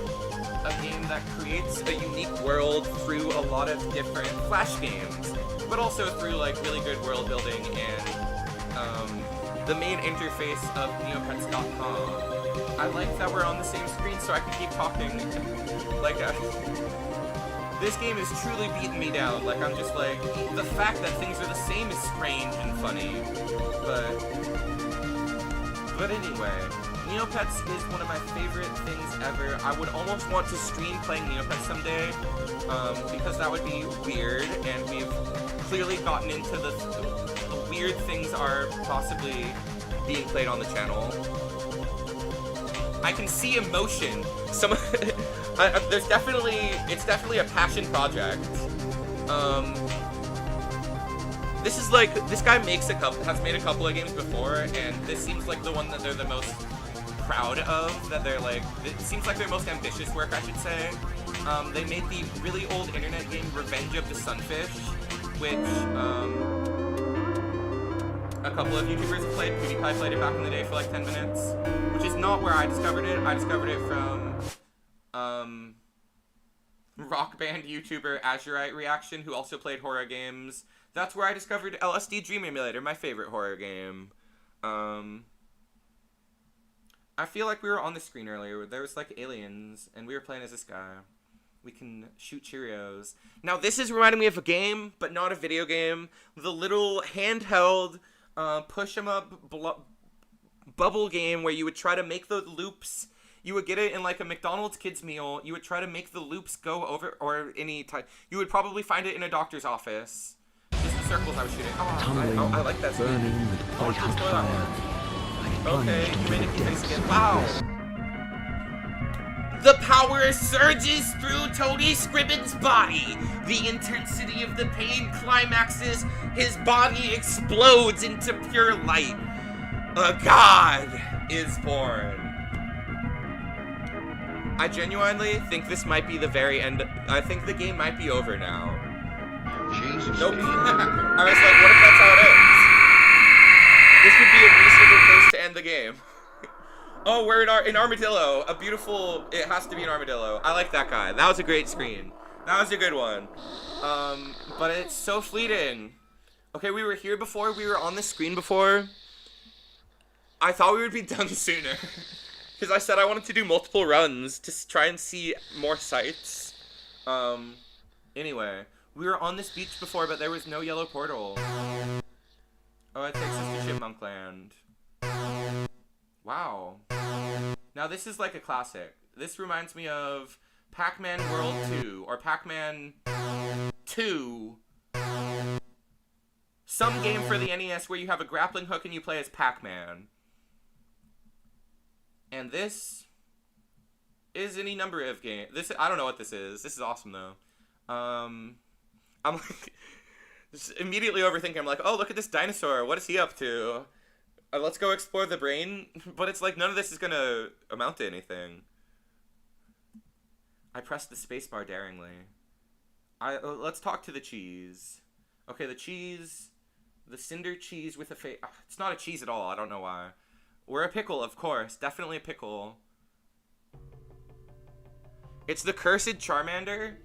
a game that creates a unique world through a lot of different Flash games, but also through like really good world building and the main interface of Neopets.com. I like that we're on the same screen so I can keep talking. Like, this game is truly beating me down. Like, I'm just like, the fact that things are the same is strange and funny. But anyway, Neopets is one of my favorite things ever. I would almost want to stream playing Neopets someday, because that would be weird, and we've clearly gotten into the weird things are possibly being played on the channel. I can see emotion. It's definitely a passion project. This guy has made a couple of games before, and this seems like the one that they're the most proud of, that they're like, it seems like their most ambitious work, I should say. They made the really old internet game Revenge of the Sunfish, which, a couple of YouTubers have played. PewDiePie played it back in the day for like 10 minutes, which is not where I discovered it. I discovered it from, rock band YouTuber Azurite Reaction, who also played horror games. That's where I discovered LSD Dream Emulator, my favorite horror game. I feel like we were on the screen earlier. There was like aliens, and we were playing as this guy. We can shoot Cheerios. Now this is reminding me of a game, but not a video game. The little handheld, push 'em up bubble game where you would try to make the loops. You would get it in like a McDonald's kids meal. You would try to make the loops go over, or any type. You would probably find it in a doctor's office. Just the circles I was shooting. Oh, I like that. Burning with white hot fire. Okay, you made it face again. Wow. The power surges through Tony Scribbin's body. The intensity of the pain climaxes. His body explodes into pure light. A god is born. I genuinely think this might be the very end. I think the game might be over now. Jesus. Nope. I was like, what if that's how it ends? This would be a reasonable place to end the game. Oh, we're in Armadillo. A beautiful, it has to be an Armadillo. I like that guy. That was a great screen. That was a good one. But it's so fleeting. Okay, we were here before. We were on the screen before. I thought we would be done sooner. Because I said I wanted to do multiple runs to try and see more sights. Anyway, we were on this beach before, but there was no yellow portal. Oh, it takes us to Chipmunk Land. Wow. Now this is like a classic. This reminds me of Pac-Man World 2, or Pac-Man 2. Some game for the NES where you have a grappling hook and you play as Pac-Man. And this is any number of games. I don't know what this is. This is awesome though. I'm like just immediately overthinking. I'm like, oh, look at this dinosaur. What is he up to? Let's go explore the brain. But it's like none of this is gonna amount to anything. I pressed the spacebar daringly. Let's talk to the cheese. Okay, the cheese, the cinder cheese with a face. It's not a cheese at all. I don't know why. We're a pickle, of course. Definitely a pickle. It's the cursed Charmander.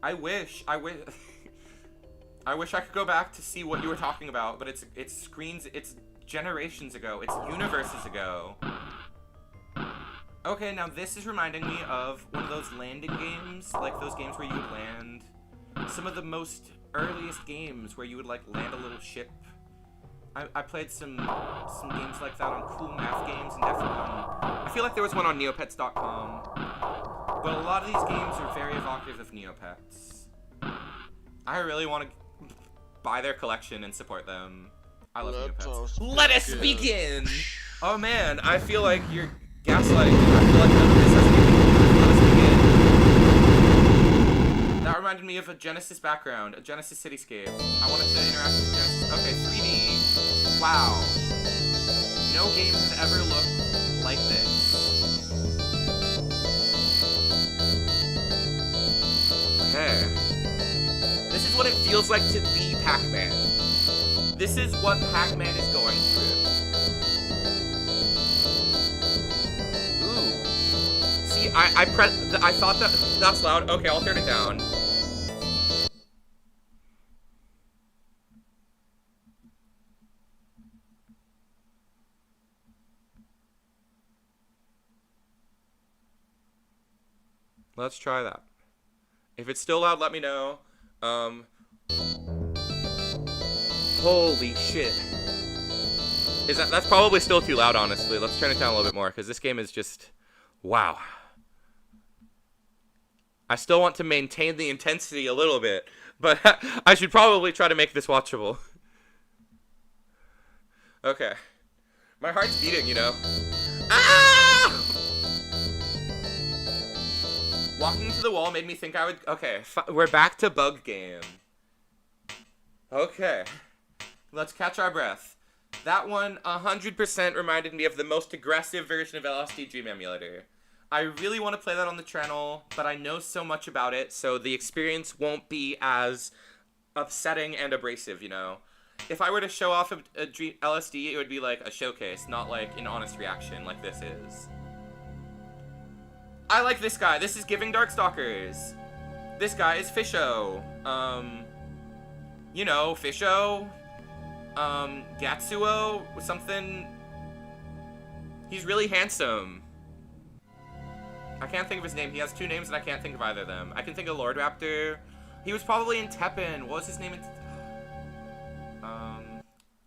I wish I could go back to see what you were talking about, but it's screens, it's generations ago, it's universes ago. Okay, now this is reminding me of one of those landing games, like those games where you would land. Some of the most earliest games where you would like land a little ship. I played some games like that on Cool Math Games and F1. I feel like there was one on Neopets.com. But a lot of these games are very evocative of Neopets. I really want to buy their collection and support them. I love Neopets. Let us begin! Oh man, I feel like you're gaslighting me. I feel like none of this has anything to do with Let Us Begin. That reminded me of a Genesis background, a Genesis cityscape. I wanted to interact with Genesis. Okay, 3D. Wow. No game has ever looked like this. feels like to be Pac-Man. This is what Pac-Man is going through. Ooh. See, I thought that's loud. Okay, I'll turn it down. Let's try that. If it's still loud, let me know. Holy shit. That's probably still too loud, honestly. Let's turn it down a little bit more, because this game is just... Wow. I still want to maintain the intensity a little bit, but I should probably try to make this watchable. Okay. My heart's beating, you know. Ah! Walking to the wall made me think I would... Okay, we're back to bug game. Okay. Let's catch our breath. That one 100% reminded me of the most aggressive version of LSD Dream Emulator. I really want to play that on the channel, but I know so much about it, so the experience won't be as upsetting and abrasive, you know? If I were to show off a LSD, it would be like a showcase, not like an honest reaction like this is. I like this guy. This is Giving Darkstalkers. This guy is Fisho. You know, Fisho. Gatsuo, something. He's really handsome. I can't think of his name. He has two names and I can't think of either of them. I can think of Lord Raptor. He was probably in Teppen. What was his name in...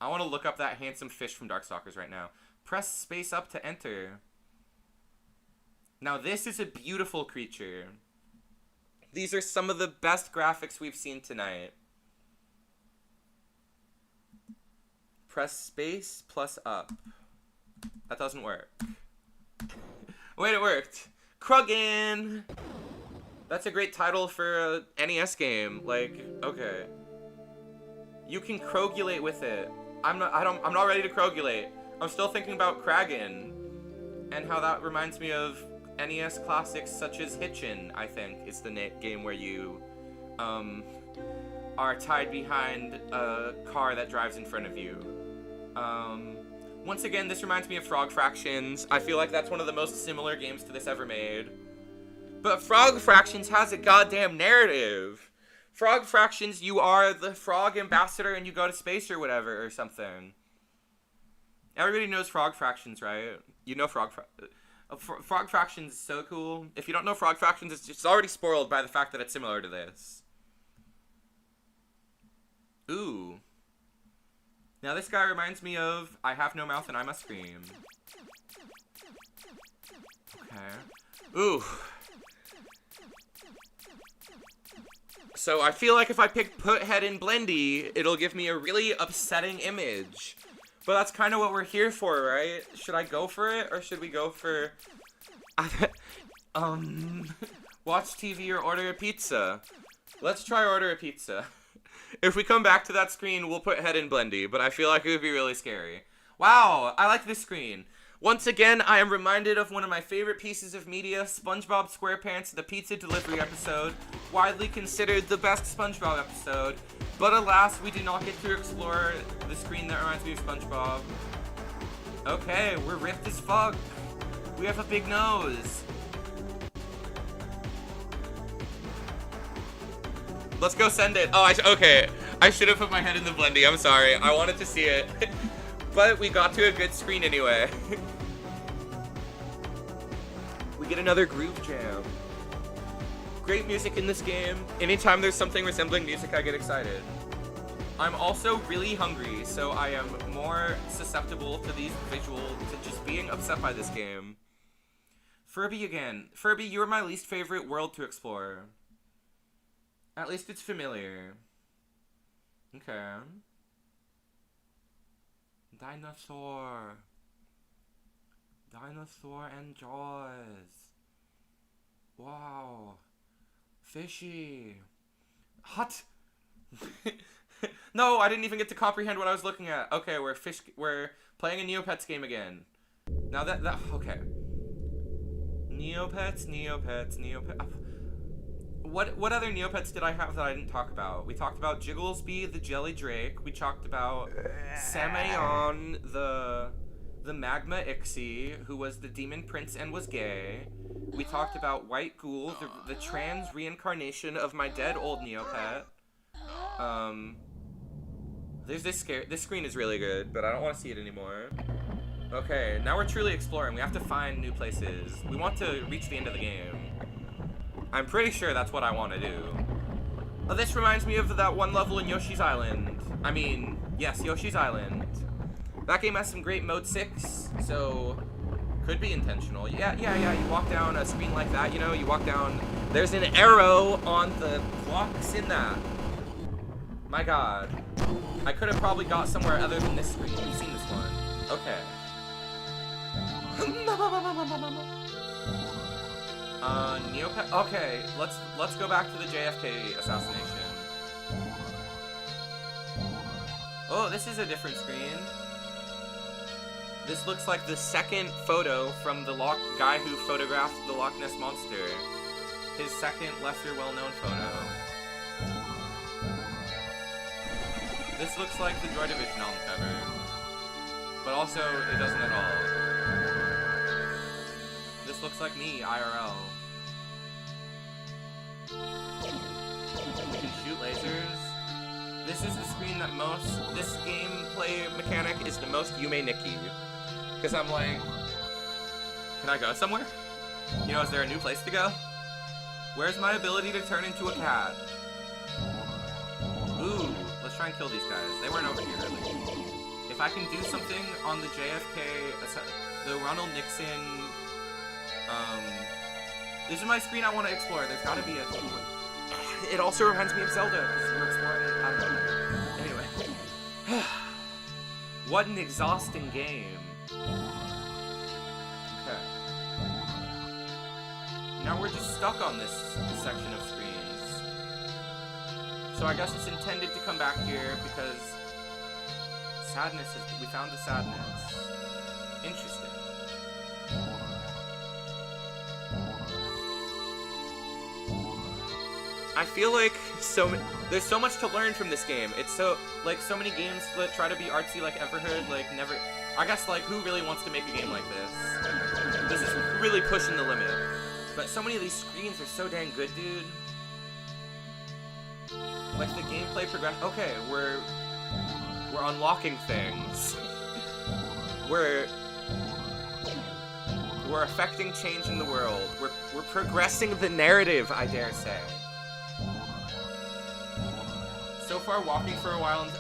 I want to look up that handsome fish from Darkstalkers right now. Press space up to enter. Now this is a beautiful creature. These are some of the best graphics we've seen tonight. Press space plus up. That doesn't work. Wait, it worked. Kruggin! That's a great title for a NES game. Like, okay. You can Krogulate with it. I'm not ready to Krogulate. I'm still thinking about Kragen. And how that reminds me of NES classics such as Hitchin, I think, is the game where you are tied behind a car that drives in front of you. Once again, this reminds me of Frog Fractions. I feel like that's one of the most similar games to this ever made. But Frog Fractions has a goddamn narrative. Frog Fractions, you are the frog ambassador and you go to space or whatever or something. Everybody knows Frog Fractions, right? You know Frog Fractions is so cool. If you don't know Frog Fractions, it's already spoiled by the fact that it's similar to this. Ooh. Now this guy reminds me of I Have No Mouth and I Must Scream. Okay. Ooh. So I feel like if I pick Put Head in Blendy, it'll give me a really upsetting image. But that's kind of what we're here for, right? Should I go for it, or should we go for... watch TV or order a pizza? Let's try order a pizza. If we come back to that screen, we'll put Head in Blendy, but I feel like it would be really scary. Wow, I like this screen. Once again, I am reminded of one of my favorite pieces of media, SpongeBob SquarePants, the pizza delivery episode, widely considered the best SpongeBob episode, but alas, we do not get to explore the screen that reminds me of SpongeBob. Okay, we're ripped as fuck. We have a big nose. Let's go send it. Oh, okay. I should have put my head in the Blendy. I'm sorry. I wanted to see it. But we got to a good screen anyway. We get another groove jam. Great music in this game. Anytime there's something resembling music, I get excited. I'm also really hungry, so I am more susceptible to these to just being upset by this game. Furby again. Furby, you're my least favorite world to explore. At least it's familiar. Okay. Dinosaur. Dinosaur and Jaws. Wow. Fishy. Hot. No, I didn't even get to comprehend what I was looking at. Okay, we're playing a Neopets game again. Now okay. Neopets. What other Neopets did I have that I didn't talk about? We talked about Jigglesby, the Jelly Drake. We talked about Samayon, the Magma Ixie, who was the Demon Prince and was gay. We talked about White Ghoul, the trans reincarnation of my dead old Neopet. There's this screen is really good, but I don't want to see it anymore. Okay, now we're truly exploring. We have to find new places. We want to reach the end of the game. I'm pretty sure that's what I want to do. Oh, this reminds me of that one level in Yoshi's Island. I mean, yes, Yoshi's Island. That game has some great mode 6, so could be intentional. Yeah, you walk down a screen like that, you know, you walk down, there's an arrow on the blocks in that. My god. I could have probably got somewhere other than this screen. You've seen this one. Okay. Neopet. Okay, let's go back to the JFK assassination. Oh, this is a different screen. This looks like the second photo from the guy who photographed the Loch Ness Monster. His second, lesser well-known photo. This looks like the Joy Division album cover. But also, it doesn't at all. This looks like me, IRL. You can shoot lasers. This is the screen that this gameplay mechanic is the most Yume Nikki. Because I'm like, can I go somewhere? You know, is there a new place to go? Where's my ability to turn into a cat? Ooh, let's try and kill these guys. They weren't over here earlier. If I can do something on the JFK, the Ronald Nixon, this is my screen I want to explore. There's gotta be a... It also reminds me of Zelda, because we're exploring, I don't know. Anyway. What an exhausting game. Okay. Now we're just stuck on this section of screens. So I guess it's intended to come back here because we found the sadness. Interesting. I feel like there's so much to learn from this game. It's so many games that try to be artsy like Everhood, like never, I guess like who really wants to make a game like this? This is really pushing the limit. But so many of these screens are so dang good, dude. Like the gameplay progress. Okay, we're unlocking things. We're affecting change in the world. We're progressing the narrative, I dare say. So far, walking for a while and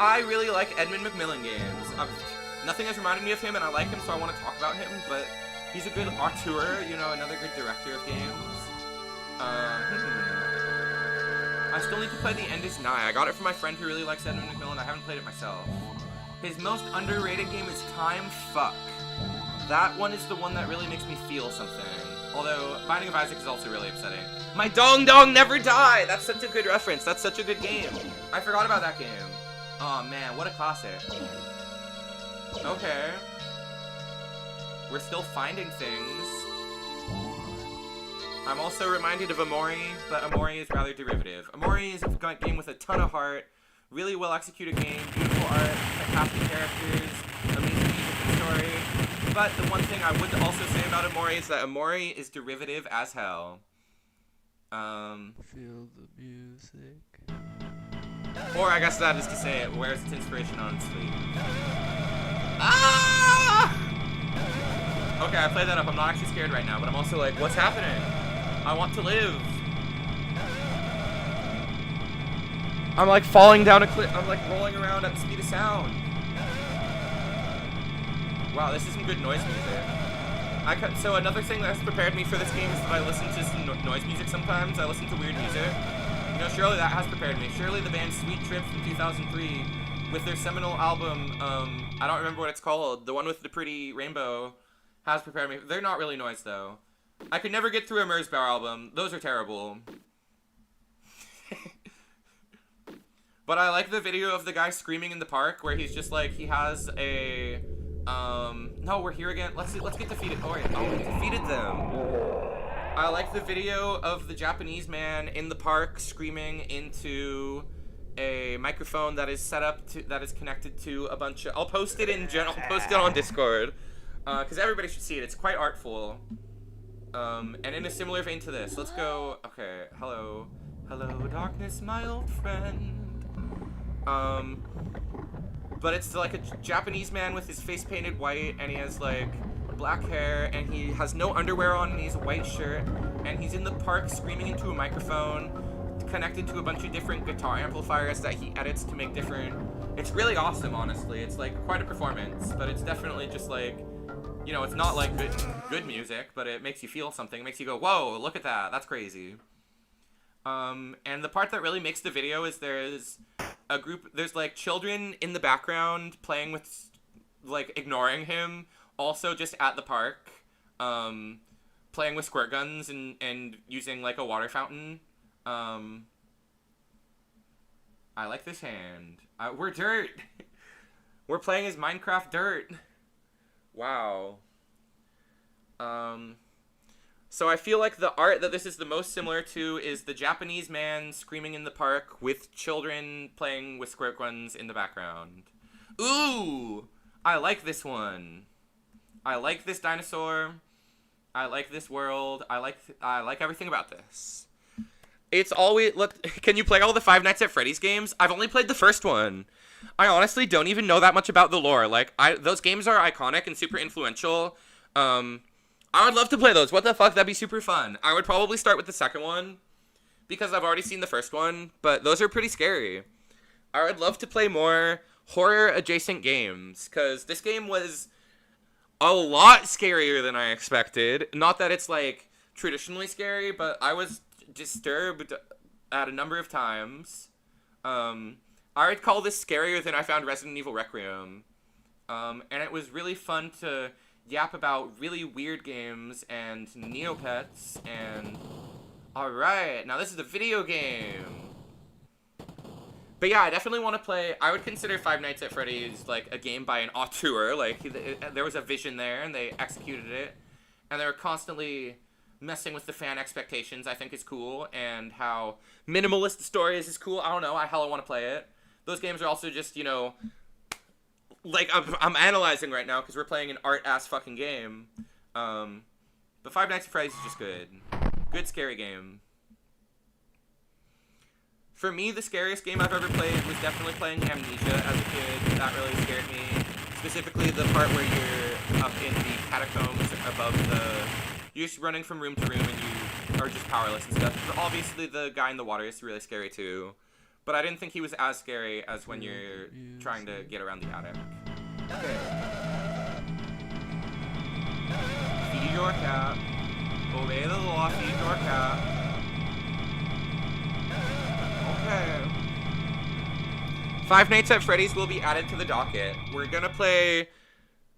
I really like Edmund Macmillan games. Nothing has reminded me of him, and I like him, so I want to talk about him. But he's a good auteur, you know, another good director of games. I still need to play The End Is Nigh. I got it from my friend who really likes Edmund Macmillan. I haven't played it myself. His most underrated game is Time Fuck. That one is the one that really makes me feel something. Although, Binding of Isaac is also really upsetting. My Dong Dong Never Die! That's such a good reference. That's such a good game. I forgot about that game. Oh man, what a classic. Okay. We're still finding things. I'm also reminded of Amori, but Amori is rather derivative. Amori is a game with a ton of heart, really well executed game, beautiful art, fantastic characters, amazing music and story. But the one thing I would also say about Amori is that Amori is derivative as hell. Feel the music. Or I guess that is to say it wears its inspiration on its sleeve. Ah! Okay, I played that up. I'm not actually scared right now, but I'm also like, what's happening? I want to live. I'm like falling down a cliff. I'm like rolling around at the speed of sound. Wow, this is some good noise music. So another thing that has prepared me for this game is that I listen to some noise music sometimes. I listen to weird music. You know, surely that has prepared me. Surely the band Sweet Trip from 2003, with their seminal album, I don't remember what it's called, the one with the pretty rainbow, has prepared me. They're not really noise, though. I could never get through a Merzbow album. Those are terrible. But I like the video of the guy screaming in the park, where he's just like, he has a No, we're here again. Let's get defeated. Oh, wait. Oh, we defeated them. I like the video of the Japanese man in the park screaming into a microphone that is set up to, that is connected to a bunch of, I'll post it on Discord, because everybody should see it. It's quite artful. And in a similar vein to this, let's go, okay, hello, darkness, my old friend. But it's like a Japanese man with his face painted white, and he has like black hair, and he has no underwear on, and he has a white shirt, and he's in the park screaming into a microphone connected to a bunch of different guitar amplifiers that he edits to make different. It's really awesome, honestly. It's like quite a performance, but it's definitely just like, you know, it's not like good music, but it makes you feel something. It makes you go, whoa, look at that, that's crazy. And the part that really makes the video is there's like children in the background playing with, like, ignoring him, also just at the park, playing with squirt guns and using like a water fountain. I like this hand. We're dirt. We're playing as Minecraft dirt. Wow. So I feel like the art that this is the most similar to is the Japanese man screaming in the park with children playing with squirt guns in the background. Ooh! I like this one. I like this dinosaur. I like this world. I like everything about this. It's always, can you play all the Five Nights at Freddy's games? I've only played the first one. I honestly don't even know that much about the lore. Like, those games are iconic and super influential. I would love to play those. What the fuck? That'd be super fun. I would probably start with the second one because I've already seen the first one, but those are pretty scary. I would love to play more horror-adjacent games because this game was a lot scarier than I expected. Not that it's, like, traditionally scary, but I was disturbed at a number of times. I would call this scarier than I found Resident Evil Requiem. And it was really fun to yap about really weird games and Neopets and... Alright, now this is a video game. But yeah, I definitely want to play... I would consider Five Nights at Freddy's like a game by an auteur. Like, there was a vision there and they executed it. And they were constantly messing with the fan expectations, I think is cool. And how minimalist the story is cool. I don't know, I hella want to play it. Those games are also just, you know... Like, I'm analyzing right now because we're playing an art-ass fucking game. But Five Nights at Freddy's is just good. Good scary game. For me, the scariest game I've ever played was definitely playing Amnesia as a kid. That really scared me. Specifically the part where you're up in the catacombs above the... You're just running from room to room and you are just powerless and stuff. But obviously the guy in the water is really scary too. But I didn't think he was as scary as when you're trying to get around the attic. Okay. Feed your cat. Obey the law, feed your cat. Okay. Five Nights at Freddy's will be added to the docket. We're gonna play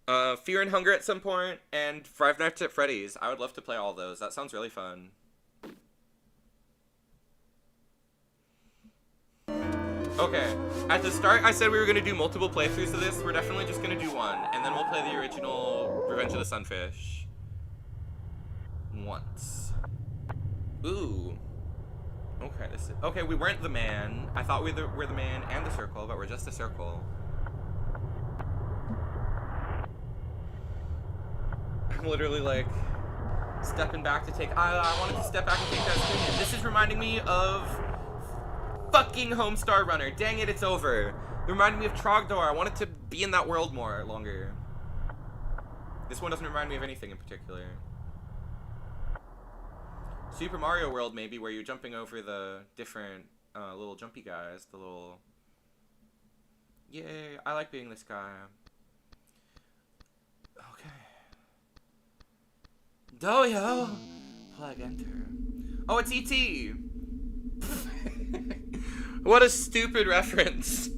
Fear and Hunger at some point, and Five Nights at Freddy's. I would love to play all those. That sounds really fun. Okay, at the start I said we were going to do multiple playthroughs of this. We're definitely just going to do one, and then we'll play the original Revenge of the Sunfish. Once. Ooh. Okay, we weren't the man. I thought we were the man and the circle, but we're just the circle. I'm literally like stepping back to take... I wanted to step back and take that screen. This is reminding me of... fucking Homestar Runner. Dang it, it's over. It reminded me of Trogdor. I wanted to be in that world longer. This one doesn't remind me of anything in particular. Super Mario World, maybe, where you're jumping over the different little jumpy guys. The little... Yay, I like being this guy. Okay. Doyo! Plug enter. Oh, it's E.T.! What a stupid reference.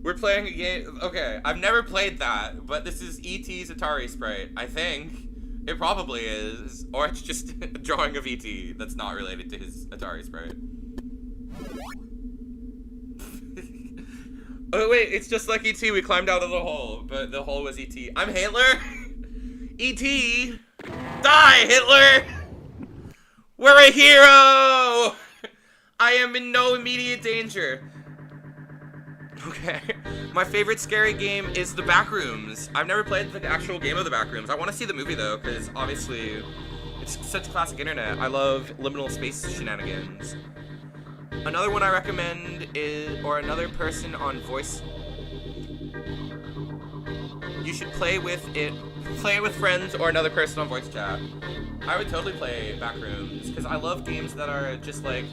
We're playing a game... Okay, I've never played that, but this is E.T.'s Atari sprite, I think. It probably is. Or it's just a drawing of E.T. that's not related to his Atari sprite. Oh wait, it's just like E.T. We climbed out of the hole, but the hole was E.T. I'm Hitler. E.T. Die, Hitler. We're a hero. I am in no immediate danger. Okay. My favorite scary game is The Backrooms. I've never played the actual game of The Backrooms. I want to see the movie though, because obviously it's such classic internet. I love liminal space shenanigans. Another one I recommend is, or another person on voice. You should play with it with friends or another person on voice chat. I would totally play Backrooms because I love games that are just like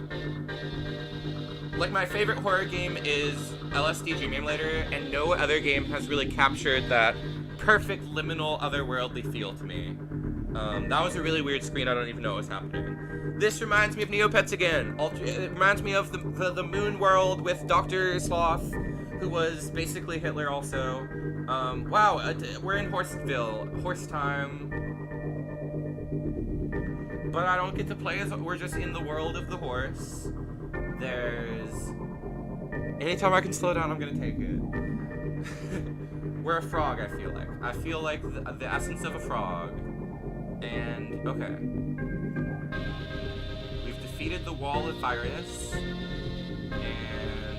my favorite horror game is LSD Dream Emulator, and no other game has really captured that perfect liminal otherworldly feel to me. That was a really weird screen. I don't even know what was happening. This reminds me of Neopets again. It reminds me of the Moon World with Dr. Sloth, who was basically Hitler also. Wow, we're in Horseville. Horse time. But I don't get to play as, we're just in the world of the horse. There's... Anytime I can slow down, I'm gonna take it. We're a frog, I feel like. I feel like the essence of a frog. And, okay. We've defeated the wall of virus. And...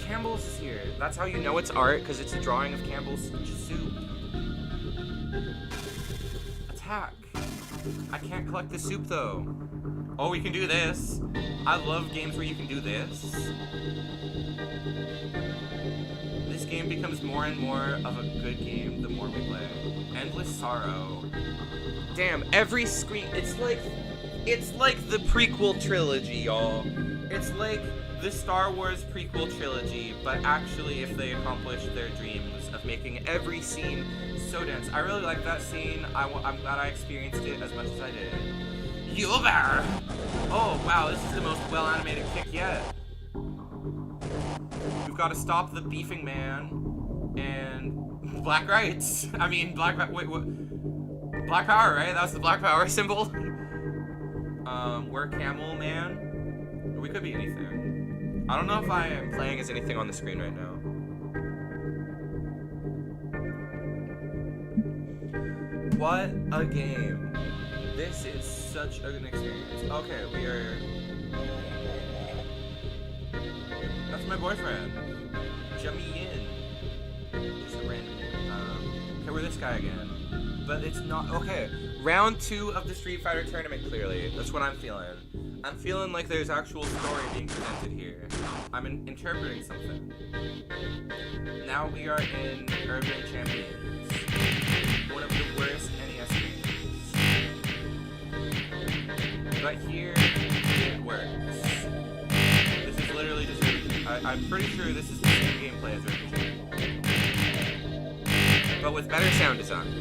Campbell's is here. That's how you know it's art, because it's a drawing of Campbell's soup. Attack. I can't collect the soup, though. Oh, we can do this. I love games where you can do this. This game becomes more and more of a good game the more we play. Endless Sorrow. Damn, every screen, it's like the prequel trilogy, y'all. It's like the Star Wars prequel trilogy, but actually if they accomplished their dreams of making every scene so dense. I really like that scene. I'm glad I experienced it as much as I did. Uber! Oh, wow, this is the most well-animated kick yet. We've got to stop the beefing man and black rights. I mean, wait, what? Black power, right? That was the black power symbol. We're camel man. We could be anything. I don't know if I am playing as anything on the screen right now. What a game. This is such a good experience. Okay, we are... That's my boyfriend. Jummy in. Just a random... Okay, we're this guy again. But it's not... Okay, round 2 of the Street Fighter tournament, clearly. That's what I'm feeling. I'm feeling like there's actual story being presented here. I'm interpreting something. Now we are in Urban Champions. One of the worst NES games. But here, it works. This is literally just I'm pretty sure this is the same gameplay as Urban Champions. But with better sound design.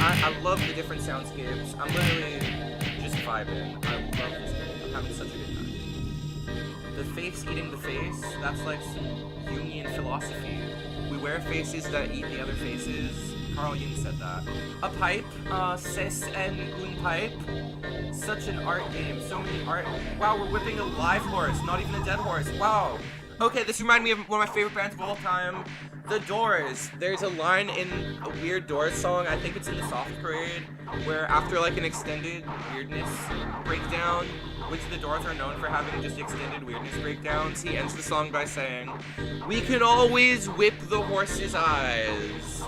I love the different soundscapes. I'm literally just vibing. I love this game. I'm having such a good time. The face eating the face, that's like some Jungian philosophy. We wear faces that eat the other faces. Carl Jung said that. A pipe, c'est un pipe. Such an art game. So many art. Wow, we're whipping a live horse, not even a dead horse. Wow. Okay, this reminded me of one of my favorite bands of all time, The Doors. There's a line in a Weird Doors song, I think it's in the Soft Parade, where after like an extended weirdness breakdown, which The Doors are known for having just extended weirdness breakdowns, he ends the song by saying, "We can always whip the horse's eyes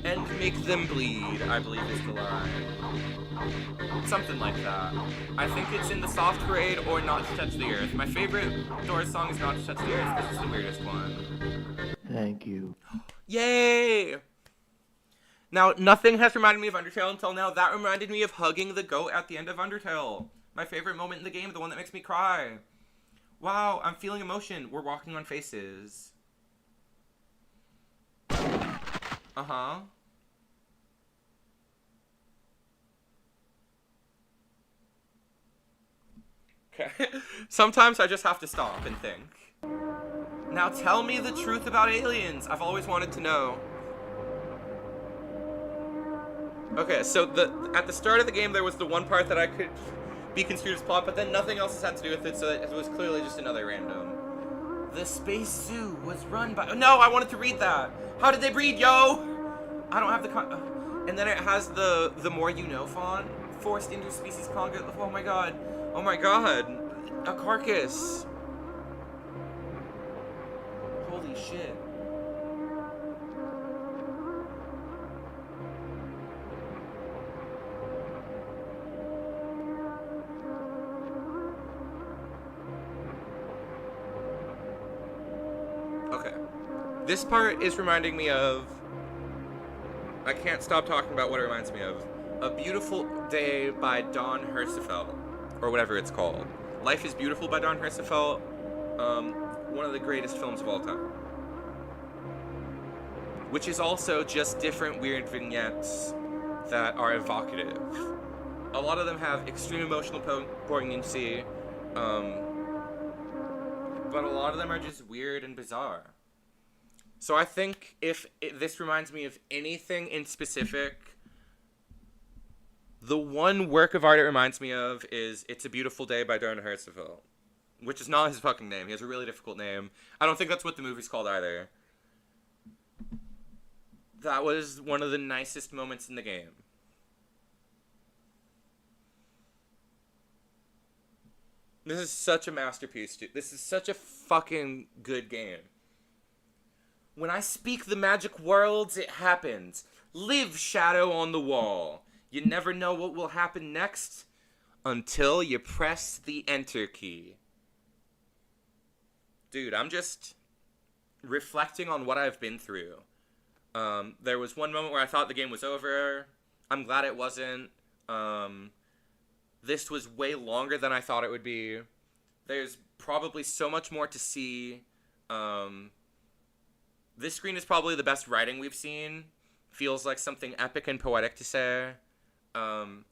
and make them bleed," I believe is the line. Something like that. I think it's in the Soft Parade or Not to Touch the Earth. My favorite Doors song is Not to Touch the Earth because it's the weirdest one. Thank you. Yay! Now, nothing has reminded me of Undertale until now. That reminded me of hugging the goat at the end of Undertale. My favorite moment in the game, the one that makes me cry. Wow, I'm feeling emotion. We're walking on faces. Uh-huh. Okay. Sometimes I just have to stop and think. Now tell me the truth about aliens. I've always wanted to know. Okay, so at the start of the game, there was the one part that I could be construed as plot, but then nothing else has had to do with it, so it was clearly just another random. The space zoo was run by... No, I wanted to read that! How did they breed, yo? I don't have the... And then it has the more you know font. Forced interspecies conflict. Oh my god. Oh my god. A carcass. Holy shit. Okay. This part is reminding me of... I can't stop talking about what it reminds me of. A Beautiful Day by Don Hertzfeldt, or whatever it's called. Life is Beautiful by Don Hertzfeldt. One of the greatest films of all time. Which is also just different weird vignettes that are evocative. A lot of them have extreme emotional poignancy, but a lot of them are just weird and bizarre. So I think if this reminds me of anything in specific, the one work of art it reminds me of is It's a Beautiful Day by Don Hertzfeldt, which is not his fucking name. He has a really difficult name. I don't think that's what the movie's called either. That was one of the nicest moments in the game. This is such a masterpiece, dude. This is such a fucking good game. When I speak the magic words, it happens. Live, shadow on the wall. You never know what will happen next until you press the enter key. Dude, I'm just reflecting on what I've been through. There was one moment where I thought the game was over. I'm glad it wasn't. This was way longer than I thought it would be. There's probably so much more to see. This screen is probably the best writing we've seen. Feels like something epic and poetic to say. I'm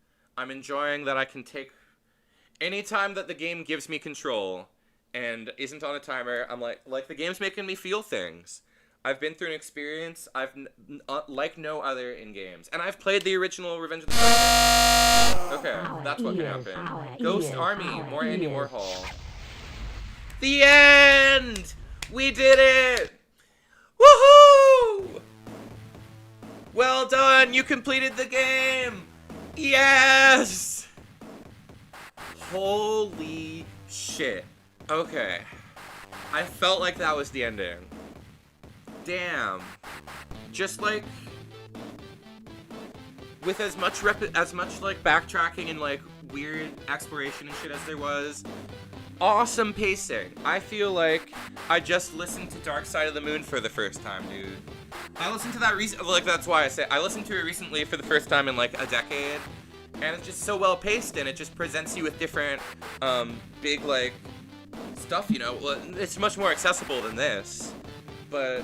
enjoying that I can take... Anytime that the game gives me control and isn't on a timer, I'm like the game's making me feel things. I've been through an experience like no other in games. And I've played the original Revenge of the Nerds. Okay, that's what can happen. Ghost Army, more Andy Warhol. The end! We did it! Woohoo! Well done, you completed the game! Yes! Holy shit. Okay. I felt like that was the ending. Damn. Just like... with as much like backtracking and like weird exploration and shit as there was, awesome pacing. I feel like I just listened to Dark Side of the Moon for the first time, dude. I listened to that like that's why I say I listened to it recently for the first time in like a decade, and it's just so well paced, and it just presents you with different big like stuff, you know. Well, it's much more accessible than this, but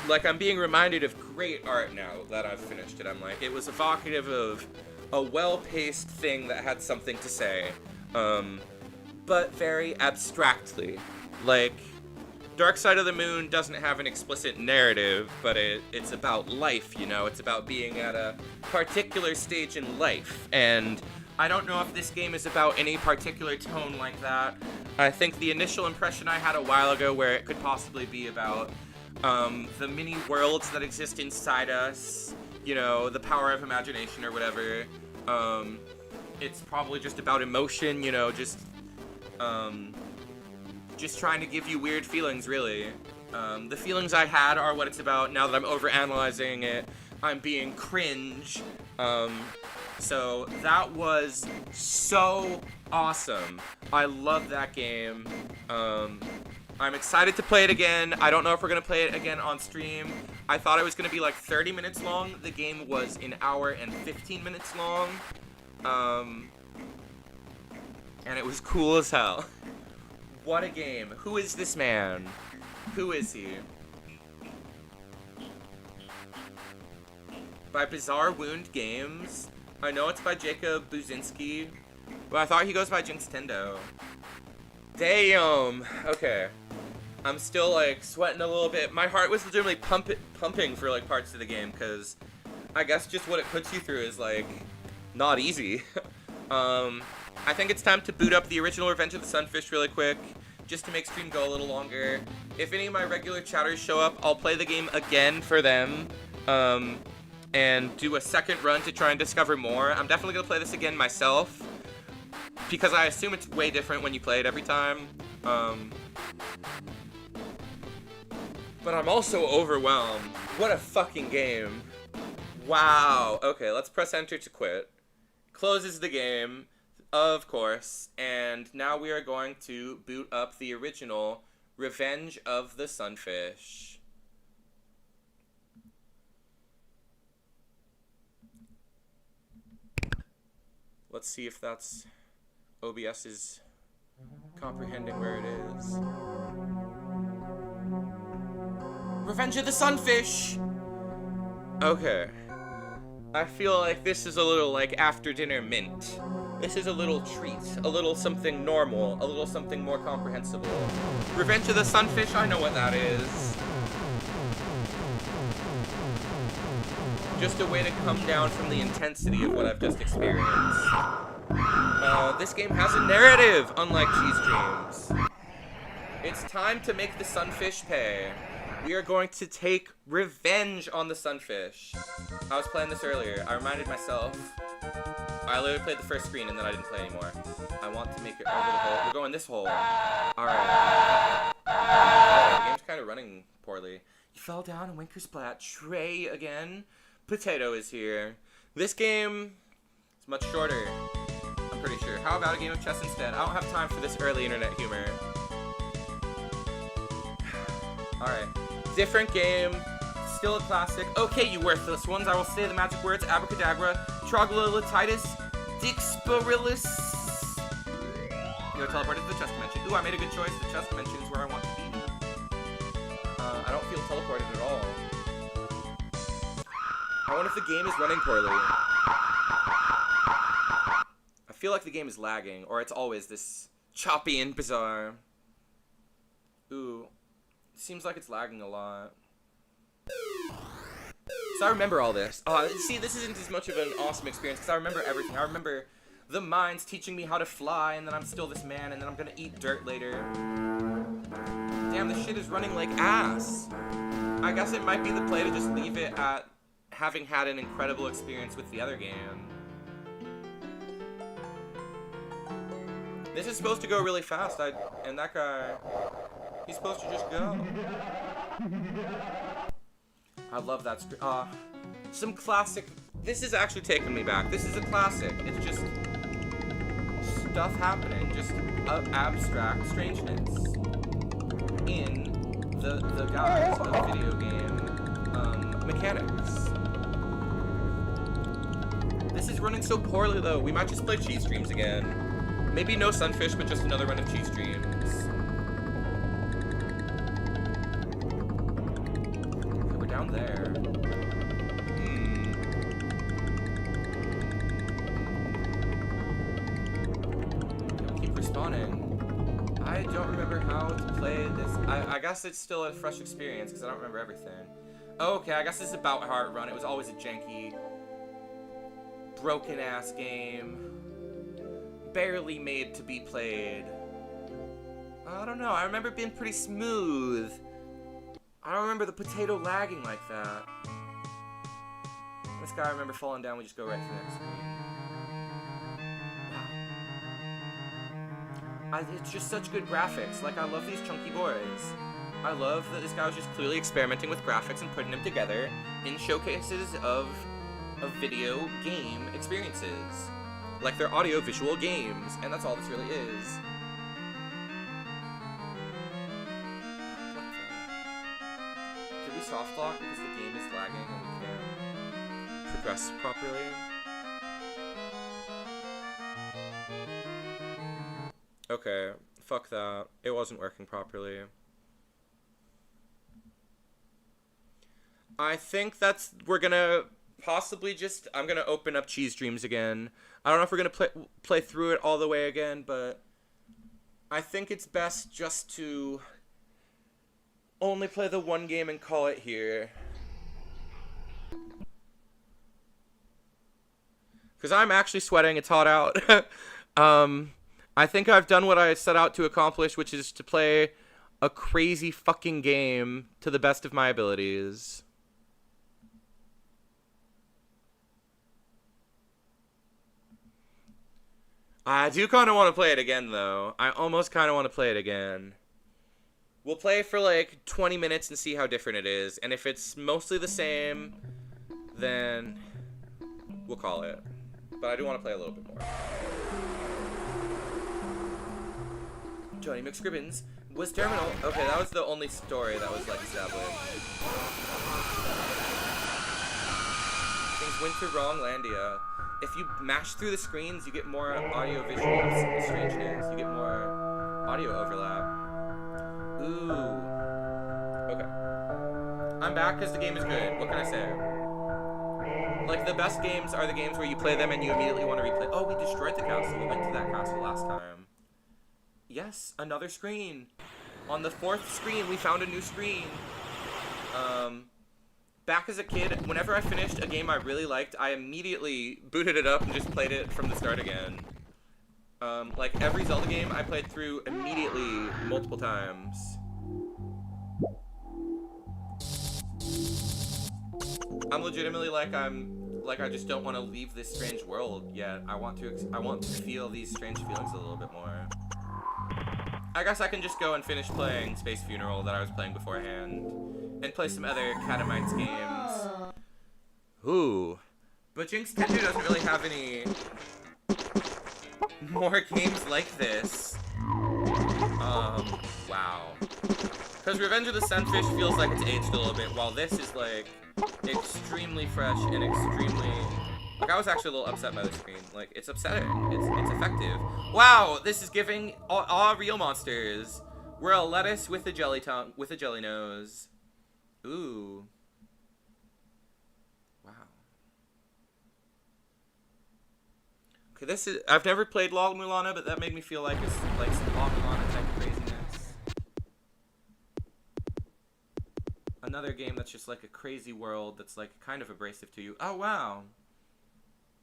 like I'm being reminded of great art now that I've finished it. I'm like, it was evocative of a well-paced thing that had something to say, but very abstractly. Like, Dark Side of the Moon doesn't have an explicit narrative, but it's about life, you know? It's about being at a particular stage in life, and I don't know if this game is about any particular tone like that. I think the initial impression I had a while ago where it could possibly be about the mini worlds that exist inside us, you know, the power of imagination or whatever. It's probably just about emotion, you know, just trying to give you weird feelings, really. The feelings I had are what it's about. Now that I'm overanalyzing it, I'm being cringe. So that was so awesome. I love that game. I'm excited to play it again. I don't know if we're going to play it again on stream. I thought it was going to be like 30 minutes long. The game was an hour and 15 minutes long. And it was cool as hell. What a game. Who is this man? Who is he? By Bizarre Wound Games. I know it's by Jacob Buzinski, but I thought he goes by Jinxtendo. Damn. Okay. I'm still like sweating a little bit. My heart was legitimately pumping for like parts of the game because I guess just what it puts you through is, like, not easy. I think it's time to boot up the original Revenge of the Sunfish really quick, just to make stream go a little longer. If any of my regular chatters show up, I'll play the game again for them, and do a second run to try and discover more. I'm definitely going to play this again myself, because I assume it's way different when you play it every time. But I'm also overwhelmed. What a fucking game. Wow. Okay, let's press enter to quit. Closes the game, of course, and now we are going to boot up the original Revenge of the Sunfish. Let's see if that's OBS is comprehending where it is. Revenge of the Sunfish! Okay. I feel like this is a little like after dinner mint. This is a little treat, a little something normal, a little something more comprehensible. Revenge of the Sunfish, I know what that is. Just a way to come down from the intensity of what I've just experienced. This game has a narrative, unlike Cheese Dreams. It's time to make the Sunfish pay. We are going to take revenge on the Sunfish. I was playing this earlier. I reminded myself. I literally played the first screen and then I didn't play anymore. I want to make it over the hole. We're going this hole. Alright. Oh, the game's kind of running poorly. You fell down and Winker Splat. Trey again. Potato is here. This game is much shorter. I'm pretty sure. How about a game of chess instead? I don't have time for this early internet humor. Alright. Different game. Still a classic. Okay, you worthless ones. I will say the magic words. Abracadabra. Troglodytitis. Dixporilis. You're teleported to the chest dimension. Ooh, I made a good choice. The chest dimension is where I want to be. I don't feel teleported at all. I wonder if the game is running poorly. I feel like the game is lagging, or it's always this choppy and bizarre. Ooh. Seems like it's lagging a lot. So I remember all this. See, this isn't as much of an awesome experience, because I remember everything. I remember the mines teaching me how to fly, and then I'm still this man, and then I'm gonna eat dirt later. Damn, this shit is running like ass. I guess it might be the play to just leave it at having had an incredible experience with the other game. This is supposed to go really fast, and that guy, he's supposed to just go. I love that some classic, this is actually taking me back. This is a classic. It's just stuff happening, just abstract strangeness in the guise of video game mechanics. This is running so poorly though. We might just play Cheese Dreams again. Maybe no Sunfish, but just another run of Cheese Dreams. Okay, we're down there. Okay, we keep respawning. I don't remember how to play this. I guess it's still a fresh experience because I don't remember everything. Oh, okay, I guess this is about how it run. It was always a janky, broken-ass game. Barely made to be played. I don't know. I remember it being pretty smooth. I don't remember the potato lagging like that. This guy, I remember falling down. We just go right to the next screen. Wow. It's just such good graphics. Like, I love these chunky boys. I love that this guy was just clearly experimenting with graphics and putting them together in showcases of video game experiences. Like they're audio-visual games, and that's all this really is. What the? Did we soft lock because the game is lagging and we can't progress properly? Okay, fuck that. It wasn't working properly. I think we're gonna possibly just, I'm gonna open up Cheese Dreams again. I don't know if we're gonna play through it all the way again, but I think it's best just to only play the one game and call it here. Because I'm actually sweating. It's hot out. I think I've done what I set out to accomplish, which is to play a crazy fucking game to the best of my abilities. I do kind of want to play it again, though. I almost kind of want to play it again. We'll play for like 20 minutes and see how different it is. And if it's mostly the same, then we'll call it. But I do want to play a little bit more. Johnny McScribbins was terminal. Okay, that was the only story that was like established. Things went to wrong Landia. If you mash through the screens, you get more audio-visual strangeness. You get more audio overlap. Ooh. Okay. I'm back because the game is good. What can I say? Like, the best games are the games where you play them and you immediately want to replay. Oh, we destroyed the castle. We went to that castle last time. Yes, another screen. On the 4th screen, we found a new screen. Back as a kid, whenever I finished a game I really liked, I immediately booted it up and just played it from the start again. Like, every Zelda game I played through immediately, multiple times. I'm legitimately like, I just don't want to leave this strange world yet. I want to feel these strange feelings a little bit more. I guess I can just go and finish playing Space Funeral that I was playing beforehand. And play some other Catamites games. Ooh. But Jinx Tendu doesn't really have any more games like this. Wow. Because Revenge of the Sunfish feels like it's aged a little bit, while this is, like, extremely fresh and extremely... Like, I was actually a little upset by the screen. Like, it's upsetting. It's effective. Wow, this is giving all real monsters. We're a lettuce with a jelly tongue, with a jelly nose. Ooh. Wow. Okay, this is... I've never played La Mulana, but that made me feel like it's like some La Mulana type craziness. Another game that's just like a crazy world that's like kind of abrasive to you. Oh, wow.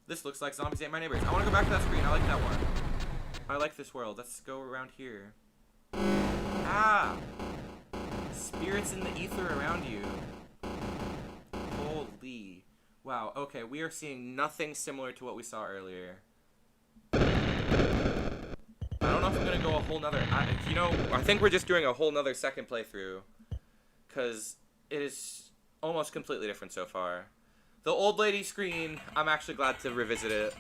This looks like Zombies Ate My Neighbors. I want to go back to that screen. I like that one. I like this world. Let's go around here. Ah! Spirits in the ether around you. Holy. Wow, okay, we are seeing nothing similar to what we saw earlier. I don't know if I'm gonna go a whole nother... I think we're just doing a whole nother second playthrough. Because it is almost completely different so far. The old lady screen, I'm actually glad to revisit it.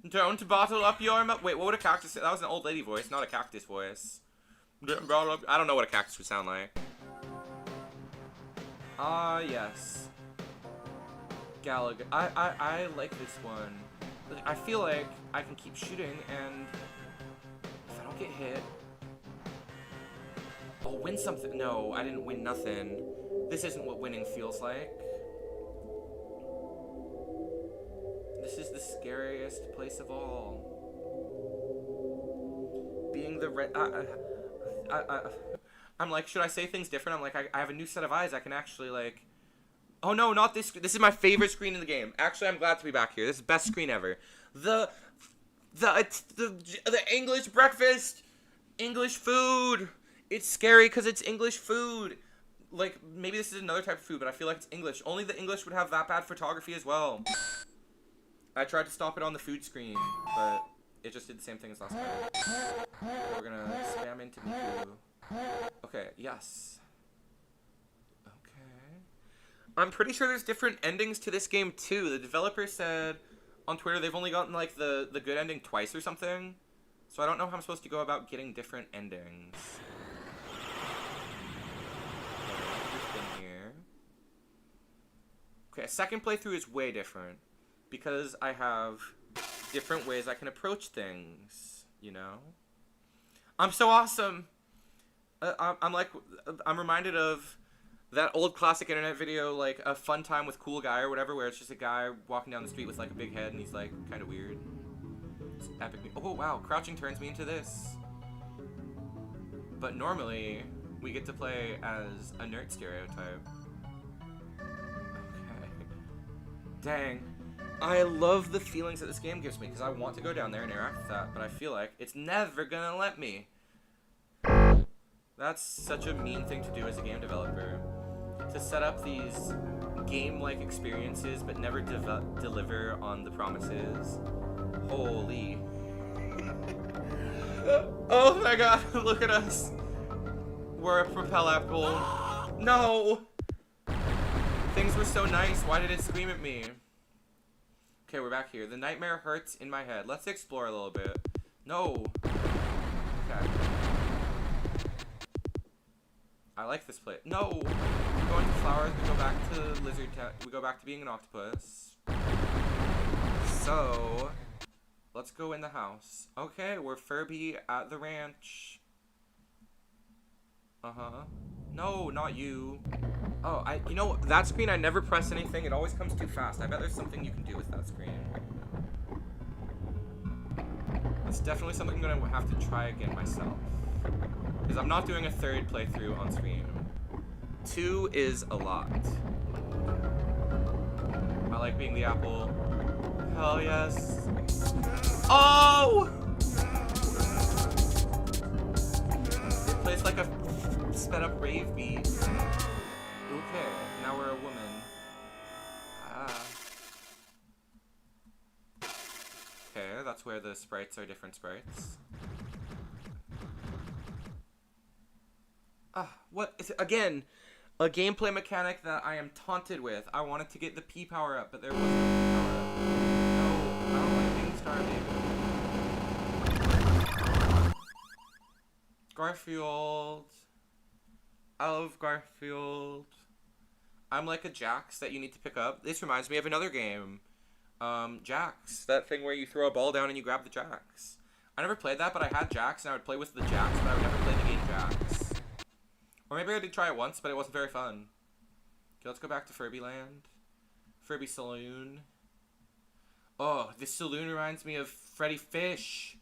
Don't bottle up your... Wait, what would a cactus say? That was an old lady voice, not a cactus voice. I don't know what a cactus would sound like. Ah, yes. Galaga. I like this one. I feel like I can keep shooting, and if I don't get hit, I'll win something. No, I didn't win nothing. This isn't what winning feels like. This is the scariest place of all. Being the red... I'm like, should I say things different? I'm like, I have a new set of eyes. I can actually, like... Oh, no, not this. This is my favorite screen in the game. Actually, I'm glad to be back here. This is the best screen ever. The English breakfast. English food. It's scary because it's English food. Like, maybe this is another type of food, but I feel like it's English. Only the English would have that bad photography as well. I tried to stop it on the food screen, but it just did the same thing as last time. We're gonna spam into Miku. Okay, yes. Okay. I'm pretty sure there's different endings to this game, too. The developer said on Twitter they've only gotten, like, the good ending twice or something. So I don't know how I'm supposed to go about getting different endings. Here. Okay, a second playthrough is way different. Because I have different ways I can approach things, you know? I'm so awesome! I'm reminded of that old classic internet video, like, A Fun Time with Cool Guy or whatever, where it's just a guy walking down the street with, like, a big head and he's, like, kind of weird. It's epic. Oh, wow, crouching turns me into this. But normally, we get to play as a nerd stereotype. Okay. Dang. I love the feelings that this game gives me because I want to go down there and interact with that, but I feel like it's never gonna let me. That's such a mean thing to do as a game developer. To set up these game-like experiences but never deliver on the promises. Holy. Oh my god, look at us. We're a propel apple. No! Things were so nice, why did it scream at me? Okay, we're back here. The nightmare hurts in my head. Let's explore a little bit. No. Okay. I like this place. No! We're going to flowers, we go back to lizard we go back to being an octopus. So, let's go in the house. Okay, we're Furby at the ranch. Uh-huh. No, not you. Oh, you know, that screen, I never press anything. It always comes too fast. I bet there's something you can do with that screen. It's definitely something I'm going to have to try again myself. Because I'm not doing a third playthrough on stream. 2 is a lot. I like being the apple. Hell yes. Oh! It plays like a sped up rave beat. Okay, now we're a woman. Okay, that's where the sprites are different sprites. What is it? Again, a gameplay mechanic that I am taunted with. I wanted to get the P power up, but there wasn't a P power up. No, I don't like being starving. Garfield. I love Garfield. I'm like a Jax that you need to pick up. This reminds me of another game. Jax. That thing where you throw a ball down and you grab the Jax. I never played that, but I had Jax, and I would play with the Jax, but I would never play the game Jax. Or maybe I did try it once, but it wasn't very fun. Okay, let's go back to Furby Land. Furby Saloon. Oh, this saloon reminds me of Freddy Fish.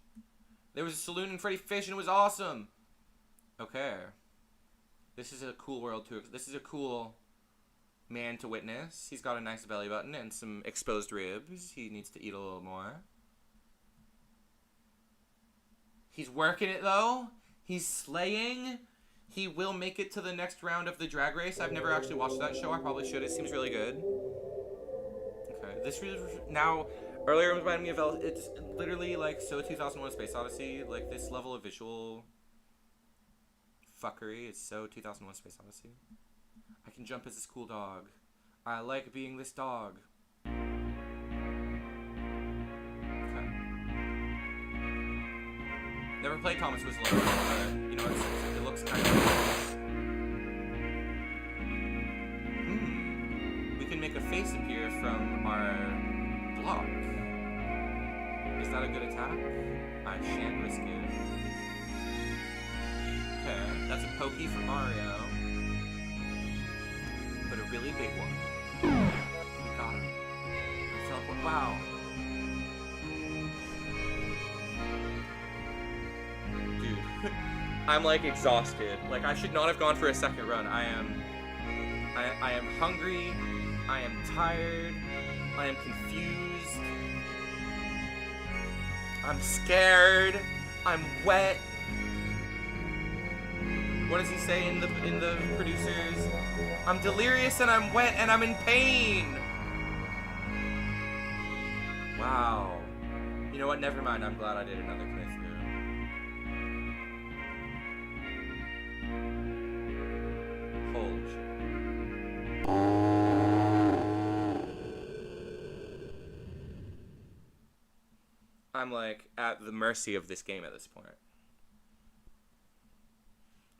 There was a saloon in Freddy Fish, and it was awesome. Okay. This is a cool world to... This is a cool man to witness. He's got a nice belly button and some exposed ribs. He needs to eat a little more. He's working it, though. He's slaying. He will make it to the next round of the drag race. I've never actually watched that show. I probably should. It seems really good. Okay, this is now... Earlier it reminded me of... It's literally like So 2001: Space Odyssey. Like this level of visual fuckery is So 2001: Space Odyssey. I can jump as this cool dog. I like being this dog. Okay. Never played Thomas Was Alone, but you know, it looks kind of nice. We can make a face appear from our block. Is that a good attack? I shan't risk it. Okay, that's a pokey from Mario. But a really big one. We got him. We teleport. Wow. Dude. I'm like exhausted. Like I should not have gone for a second run. I am hungry. I am tired. I am confused. I'm scared. I'm wet. What does he say in the producers? I'm delirious and I'm wet and I'm in pain. Wow. You know what? Never mind. I'm glad I did another playthrough. Holy shit. I'm like at the mercy of this game at this point.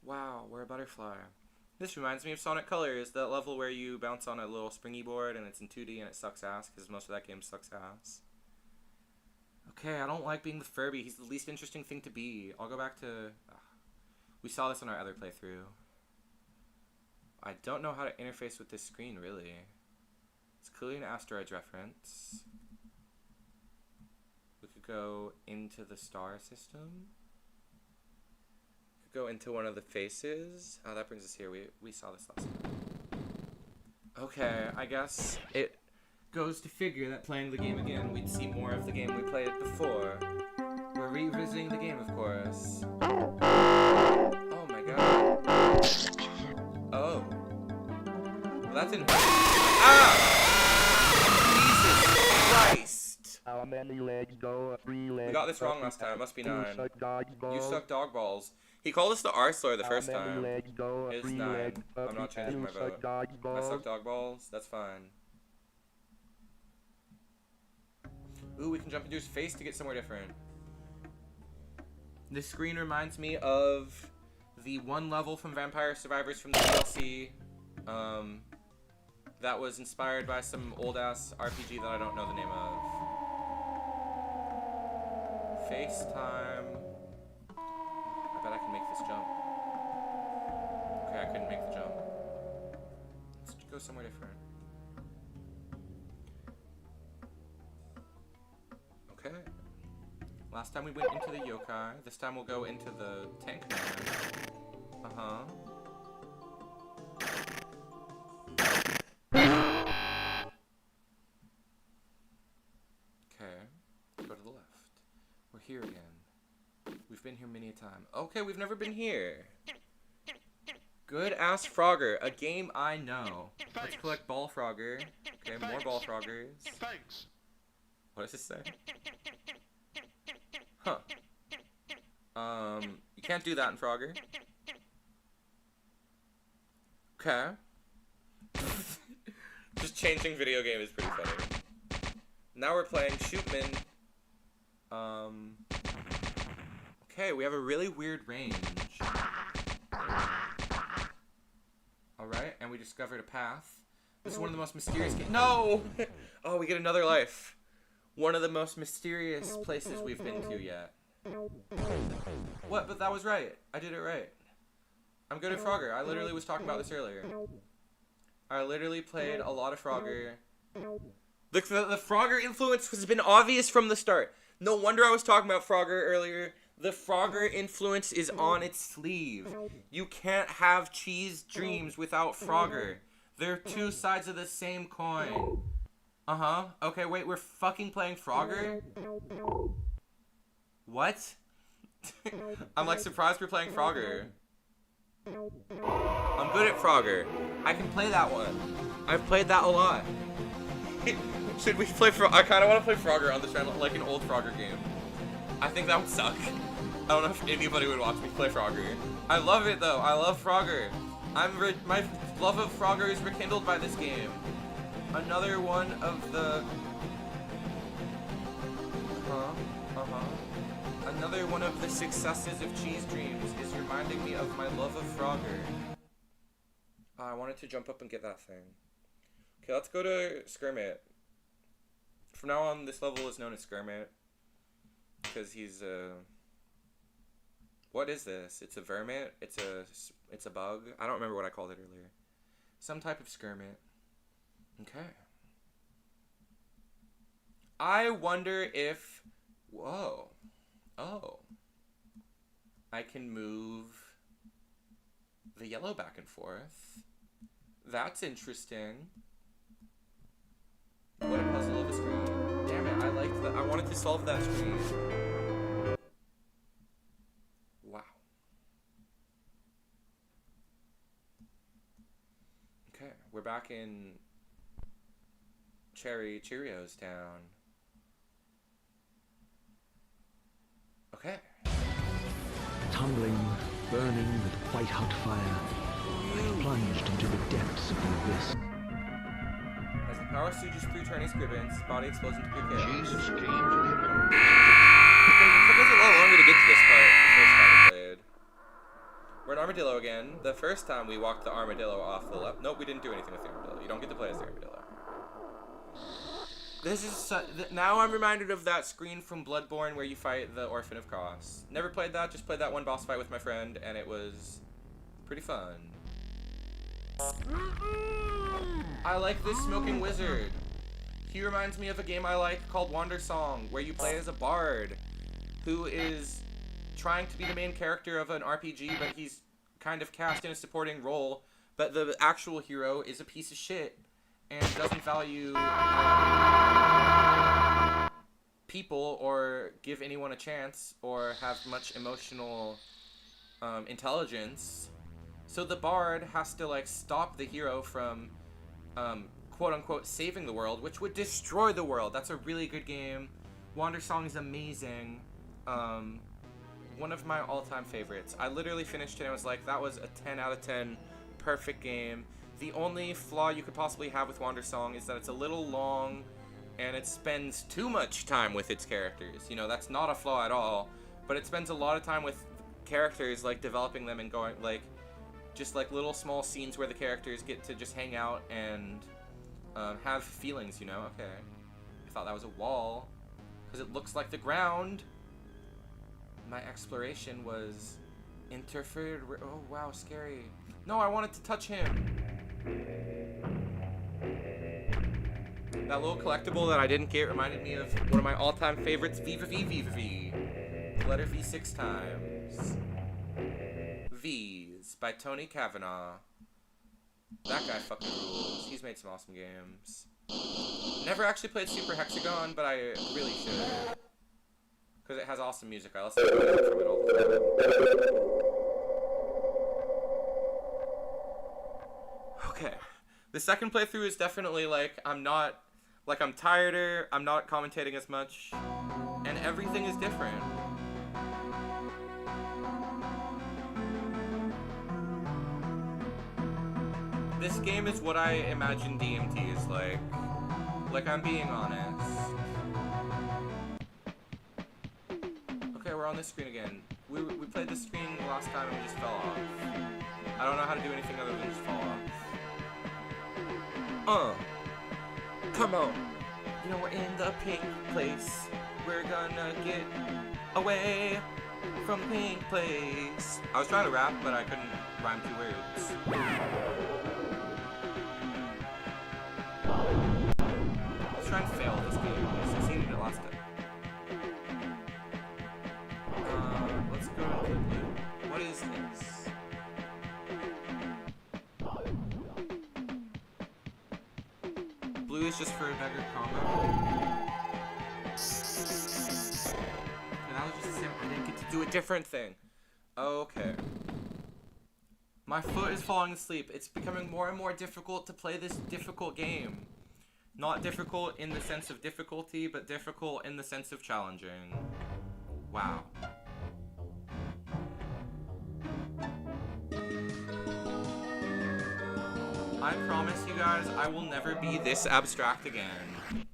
Wow, we're a butterfly. This reminds me of Sonic Colors, that level where you bounce on a little springy board and it's in 2D and it sucks ass, because most of that game sucks ass. Okay, I don't like being the Furby. He's the least interesting thing to be. I'll go back to... we saw this in our other playthrough. I don't know how to interface with this screen, really. It's clearly an Asteroids reference. We could go into the star system. Go into one of the faces. Oh, that brings us here. We saw this last time. Okay, I guess it Goes to figure that playing the game again, we'd see more of the game we played before. We're revisiting the game, of course. Oh my god. Oh. Well, that didn't work. Ah! Jesus Christ! How many legs go? 3 legs. We got this wrong last time. It must be 9. You suck dog balls. You suck dog balls. He called us the R-slur the first How many time. legs go? It's 3 9. legs. I'm not changing my You vote. suck dog I balls. suck dog balls? That's fine. Ooh, we can jump into his face to get somewhere different. This screen reminds me of the one level from Vampire Survivors from the DLC. That was inspired by some old-ass RPG that I don't know the name of. FaceTime. I bet I can make this jump. Okay, I couldn't make the jump. Let's go somewhere different. Okay. Last time we went into the yokai. This time we'll go into the tank man. Uh-huh. Okay. Go to the left. We're here again. We've been here many a time. Okay, we've never been here. Good ass Frogger, a game I know. Let's collect Ball Frogger. Okay, more Ball Froggers. Thanks. What does this say? Huh. You can't do that in Frogger. Okay. Just changing video game is pretty funny. Now we're playing Shootman. Okay, we have a really weird range. Alright, and we discovered a path. This is one of the most mysterious games. No! Oh, we get another life. One of the most mysterious places we've been to yet. What? But that was right. I did it right. I'm good at Frogger. I literally was talking about this earlier. I literally played a lot of Frogger. The Frogger influence has been obvious from the start. No wonder I was talking about Frogger earlier. The Frogger influence is on its sleeve. You can't have cheese dreams without Frogger. They're two sides of the same coin. Uh-huh. Okay, wait, we're fucking playing Frogger? What? I'm like surprised we're playing Frogger. I'm good at Frogger. I can play that one. I've played that a lot. Should we play I kind of want to play Frogger on the channel, like an old Frogger game. I think that would suck. I don't know if anybody would watch me play Frogger. I love it though. I love Frogger. My love of Frogger is rekindled by this game. Another one of the... Another one of the successes of Cheese Dreams is reminding me of my love of Frogger. I wanted to jump up and get that thing. Okay, let's go to Skirmit. From now on, this level is known as Skirmit. Because he's what is this? It's a vermit? It's a bug? I don't remember what I called it earlier. Some type of Skirmit. Okay. I wonder if... Whoa. Oh. I can move the yellow back and forth. That's interesting. What a puzzle of a screen. Damn it, I liked that. I wanted to solve that screen. Wow. Okay, we're back in Cherry Cheerios Town. Okay. Tumbling, burning with white-hot fire, I plunged into the depths of the abyss. As the power surges through Turney's grievance, body explodes into pure chaos. Jesus came to the America. It took us a lot longer to get to this part the first time we played. We're an armadillo again. The first time we walked the armadillo off the left. Nope, we didn't do anything with the armadillo. You don't get to play as the armadillo. This is now I'm reminded of that screen from Bloodborne where you fight the Orphan of Kos. Never played that, just played that one boss fight with my friend, and it was pretty fun. I like this smoking wizard. He reminds me of a game I like called Wander Song, where you play as a bard who is trying to be the main character of an RPG, but he's kind of cast in a supporting role, but the actual hero is a piece of shit. and doesn't value people or give anyone a chance or have much emotional intelligence. So the bard has to like stop the hero from quote unquote saving the world, which would destroy the world. That's a really good game. Wandersong is amazing. One of my all-time favorites. I literally finished it and was like, that was a 10 out of 10 perfect game. The only flaw you could possibly have with Wandersong is that it's a little long and it spends too much time with its characters. You know, that's not a flaw at all, but it spends a lot of time with characters, like developing them and going like just like little small scenes where the characters get to just hang out and have feelings, you know. Okay, I thought that was a wall because it looks like the ground. My exploration was interfered. Oh wow, scary. No, I wanted to touch him. That little collectible that I didn't get reminded me of one of my all-time favorites, Viva V, Viva V. The letter V 6 times. V's by Tony Kavanaugh. That guy fucking rules. He's made some awesome games. Never actually played Super Hexagon, but I really should. Because it has awesome music. I listen to it from it all the time. Okay. The second playthrough is definitely like, I'm tireder, I'm not commentating as much, and everything is different. This game is what I imagine DMT is like. Like, I'm being honest. Okay, we're on this screen again. We played this screen last time and we just fell off. I don't know how to do anything other than just fall off. Come on. You know, we're in the pink place. We're gonna get away from the pink place. I was trying to rap, but I couldn't rhyme 2 words. Let's try and fail this game. I succeeded it last time. Let's go to blue. What is this? Blue is just for a better combo. And that was just simple. I didn't get to do a different thing. Okay. My foot is falling asleep. It's becoming more and more difficult to play this difficult game. Not difficult in the sense of difficulty, but difficult in the sense of challenging. Wow. I promise you guys, I will never be this abstract again.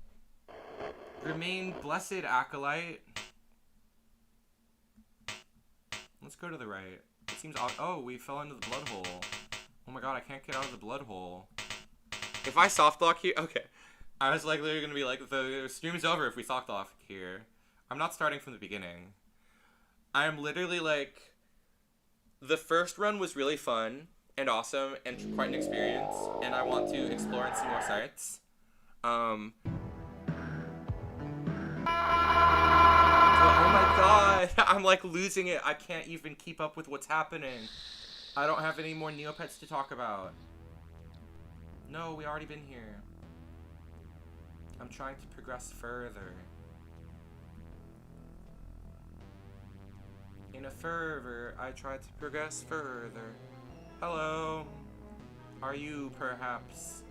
Remain blessed, acolyte. Let's go to the right. It seems odd. Oh, we fell into the blood hole. Oh my god, I can't get out of the blood hole. If I soft lock here, okay. I was like literally gonna be like, the stream's over if we soft lock here. I'm not starting from the beginning. I am literally like, the first run was really fun and awesome and quite an experience, and I want to explore and see more sites. Oh my god, I'm like losing it. I can't even keep up with what's happening. I don't have any more Neopets to talk about. No, we already been here. I'm trying to progress further. In a fervor, I try to progress further. Hello. Are you perhaps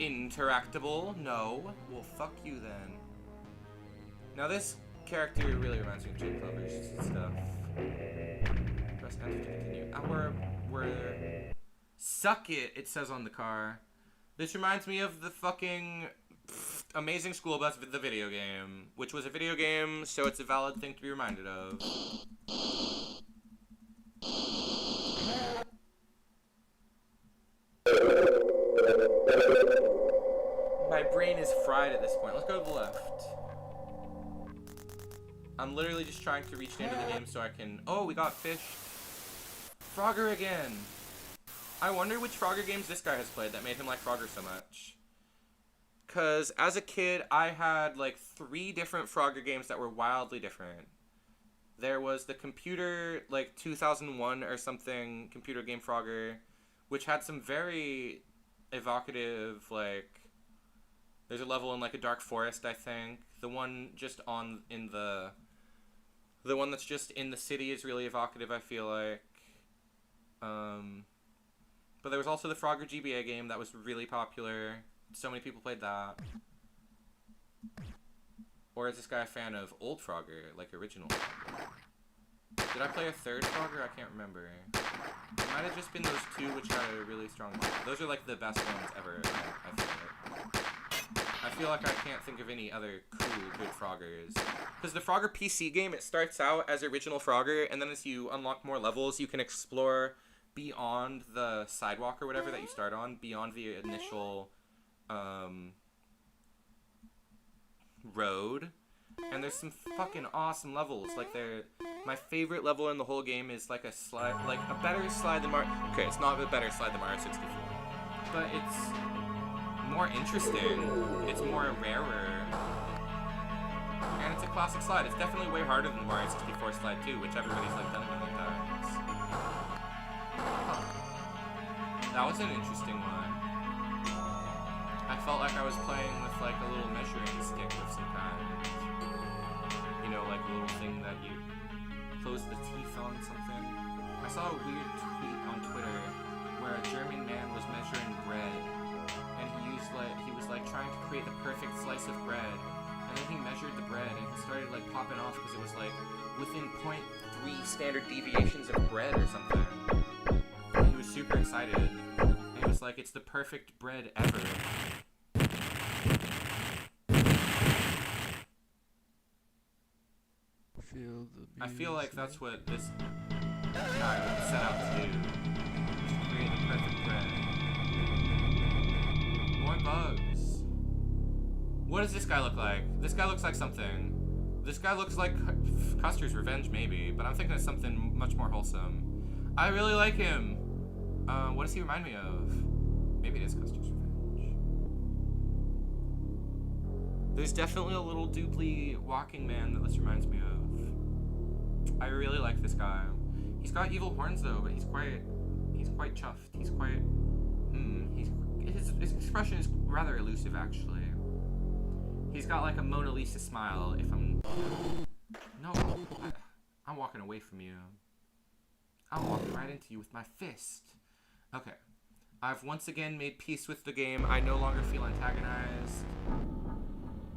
interactable? No. Well, fuck you then. Now this character really reminds me of Jake Clover's stuff. Press enter to continue. We're suck it says on the car. This reminds me of the fucking Amazing School Bus, the video game, which was a video game, so it's a valid thing to be reminded of. My brain is fried at this point. Let's go to the left. I'm literally just trying to reach the end of the game so I can... Oh, we got fish. Frogger again. I wonder which Frogger games this guy has played that made him like Frogger so much. Because as a kid, I had like 3 different Frogger games that were wildly different. There was the computer, like 2001 or something, computer game Frogger, which had some very evocative, like, There's a level in like a dark forest, I think. The one just the one that's just in the city is really evocative, I feel like. But there was also the Frogger GBA game that was really popular. So many people played that. Or is this guy a fan of old Frogger, like original? Did I play a third Frogger? I can't remember. It might have just been those two which had a really strong mod. Those are like the best ones ever, I feel like. I feel like I can't think of any other cool, good Froggers. Because the Frogger PC game, it starts out as original Frogger, and then as you unlock more levels, you can explore beyond the sidewalk or whatever that you start on, beyond the initial road. And there's some fucking awesome levels. Like, my favorite level in the whole game is like a slide, like a better slide than Mario. Okay, it's not a better slide than Mario 64, but it's more interesting. It's more rarer, and it's a classic slide. It's definitely way harder than the Mario 64 slide too, which everybody's like done a million times. Huh. That was an interesting one. I felt like I was playing with like a little measuring stick of some kind. You know, like a little thing that you close the teeth on something. I saw a weird tweet on Twitter where a German man was measuring bread, and he was like trying to create the perfect slice of bread, and then he measured the bread and it started like popping off because it was like within 0.3 standard deviations of bread or something. And he was super excited, and he was like, it's the perfect bread ever. I feel like that's what this guy would set out to do. Just create the perfect bread. More bugs. What does this guy look like? This guy looks like something. This guy looks like Custer's Revenge, maybe, but I'm thinking of something much more wholesome. I really like him. What does he remind me of? Maybe it is Custer's Revenge. There's definitely a little doobly walking man that this reminds me of. I really like this guy. He's got evil horns though, but he's quite chuffed. He's quite, his expression is rather elusive actually. He's got like a Mona Lisa smile. I'm walking away from you. I'm walking right into you with my fist. Okay. I've once again made peace with the game. I no longer feel antagonized.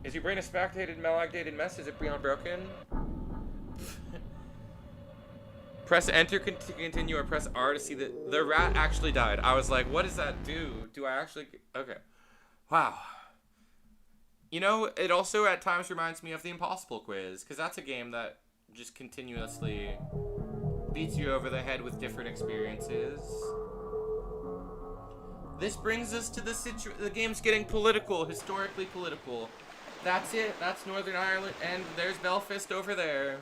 Is your brain a spectated, malagdated mess? Is it beyond broken? Press enter to continue or press R to see the rat actually died. I was like, what does that do? Do I actually... Okay. Wow. You know, it also at times reminds me of the Impossible Quiz, because that's a game that just continuously beats you over the head with different experiences. This brings us to the game's getting political, historically political. That's it. That's Northern Ireland, and there's Belfast over there.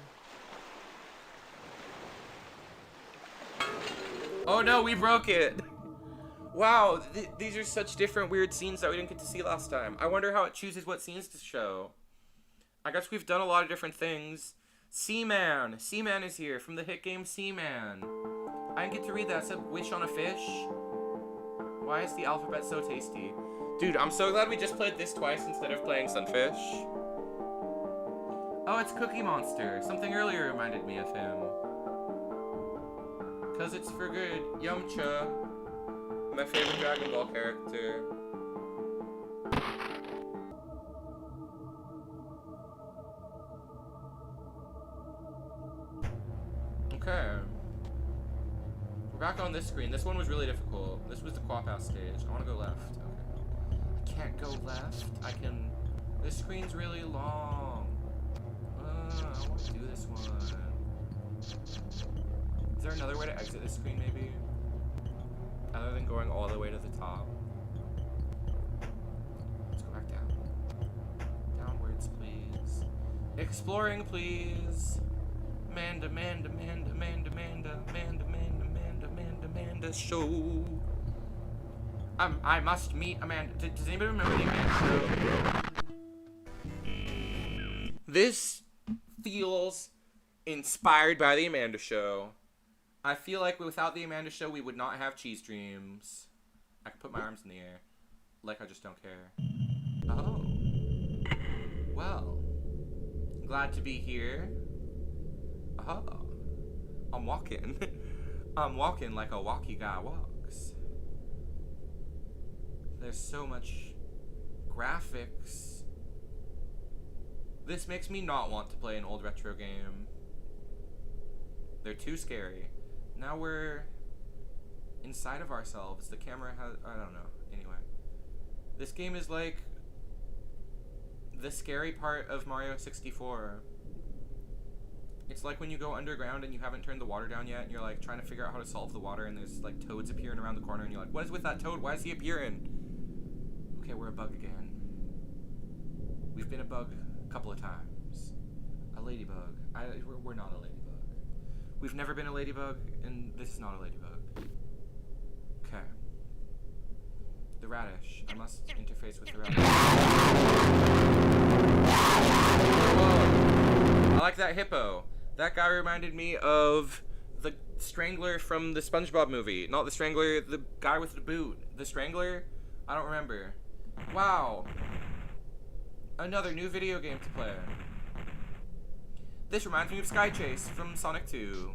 Oh no, we broke it! Wow, these are such different weird scenes that we didn't get to see last time. I wonder how it chooses what scenes to show. I guess we've done a lot of different things. Seaman! Seaman is here from the hit game Seaman. I didn't get to read that. It said wish on a fish. Why is the alphabet so tasty? Dude, I'm so glad we just played this twice instead of playing Sunfish. Oh, it's Cookie Monster. Something earlier reminded me of him. Cause it's for good. Yamcha. My favorite Dragon Ball character. Okay. We're back on this screen. This one was really difficult. This was the Quapass stage. I want to go left. Okay. I can't go left. I can... This screen's really long. I want to do this one. Is there another way to exit this screen, maybe? Other than going all the way to the top. Let's go back down. Downwards, please. Exploring, please. Amanda show. I must meet Amanda. Does anybody remember the Amanda show? This feels inspired by the Amanda show. I feel like without the Amanda show, we would not have cheese dreams. I could put my arms in the air. Like I just don't care. Oh. Well, glad to be here. Oh, I'm walking. I'm walking like a walkie guy walks. There's so much graphics. This makes me not want to play an old retro game. They're too scary. Now we're inside of ourselves. The camera has, I don't know. Anyway, this game is like the scary part of Mario 64. It's like when you go underground and you haven't turned the water down yet, and you're like trying to figure out how to solve the water, and there's like toads appearing around the corner, and you're like, what is with that toad? Why is he appearing? Okay, we're a bug again. We've been a bug a couple of times. A ladybug. We're not a ladybug. We've never been a ladybug, and this is not a ladybug. Okay. The radish. I must interface with the radish. Whoa. I like that hippo. That guy reminded me of the Strangler from the SpongeBob movie. Not the Strangler, the guy with the boot. The Strangler? I don't remember. Wow. Another new video game to play. This reminds me of Sky Chase from Sonic 2.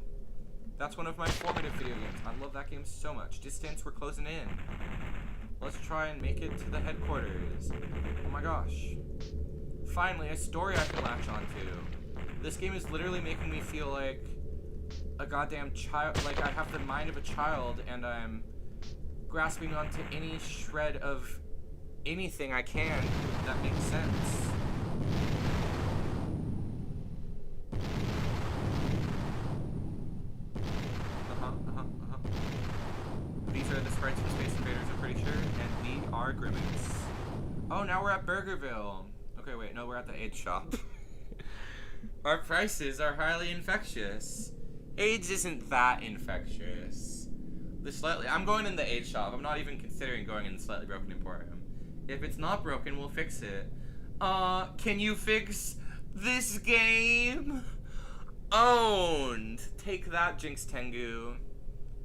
That's one of my formative video games. I love that game so much. Distance, we're closing in. Let's try and make it to the headquarters. Oh my gosh. Finally, a story I can latch onto. This game is literally making me feel like a goddamn child. Like I have the mind of a child, and I'm grasping onto any shred of anything I can that makes sense. These are the sprites from Space Invaders, I'm pretty sure, and we are Grimace. Oh, now we're at Burgerville. Okay, wait, no, we're at the AIDS shop. Our prices are highly infectious. AIDS isn't that infectious. I'm going in the AIDS shop. I'm not even considering going in the Slightly Broken Emporium. If it's not broken, we'll fix it. Can you fix this game? Owned. Take that, Jinx Tengu.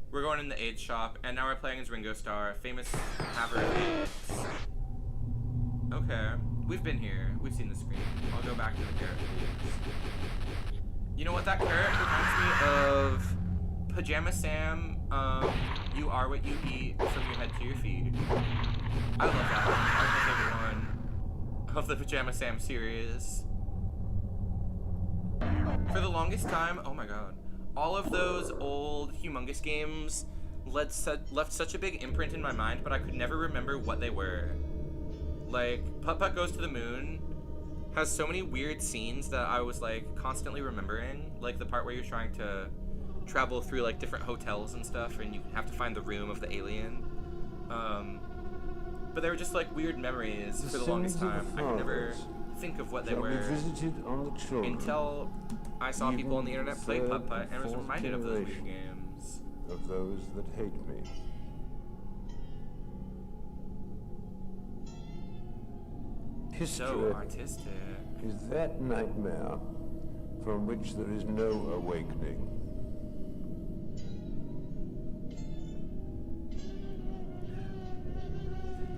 We're going in the AIDS shop, and now we're playing as Ringo Starr, famous haver of AIDS. Okay, we've been here. We've seen the screen. I'll go back to the carrot. You know what that carrot reminds me of? Pajama Sam, you are what you eat from your head to your feet. I love that one. That's my favorite one of the Pajama Sam series. For the longest time, oh my god, all of those old humongous games left such a big imprint in my mind, but I could never remember what they were. Like, Putt Putt Goes to the Moon has so many weird scenes that I was like constantly remembering, like the part where you're trying to travel through like different hotels and stuff, and you have to find the room of the alien. But they were just like weird memories for the longest time. I could never think of what they were until I saw people on the internet play Putt Putt and was reminded of those weird games. Of those that hate me. History So artistic. is that nightmare from which there is no awakening.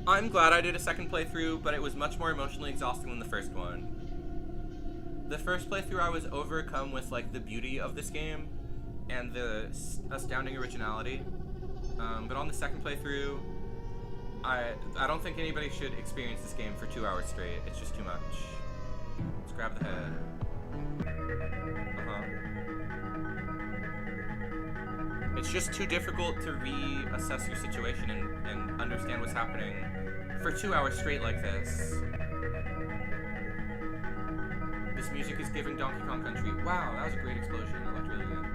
I'm glad I did a second playthrough, but it was much more emotionally exhausting than the first one. The first playthrough I was overcome with like the beauty of this game and the astounding originality. But on the second playthrough, I don't think anybody should experience this game for 2 hours straight. It's just too much. Let's grab the head. It's just too difficult to reassess your situation and understand what's happening for 2 hours straight like this. This music is giving Donkey Kong Country. Wow, that was a great explosion. That looked really good.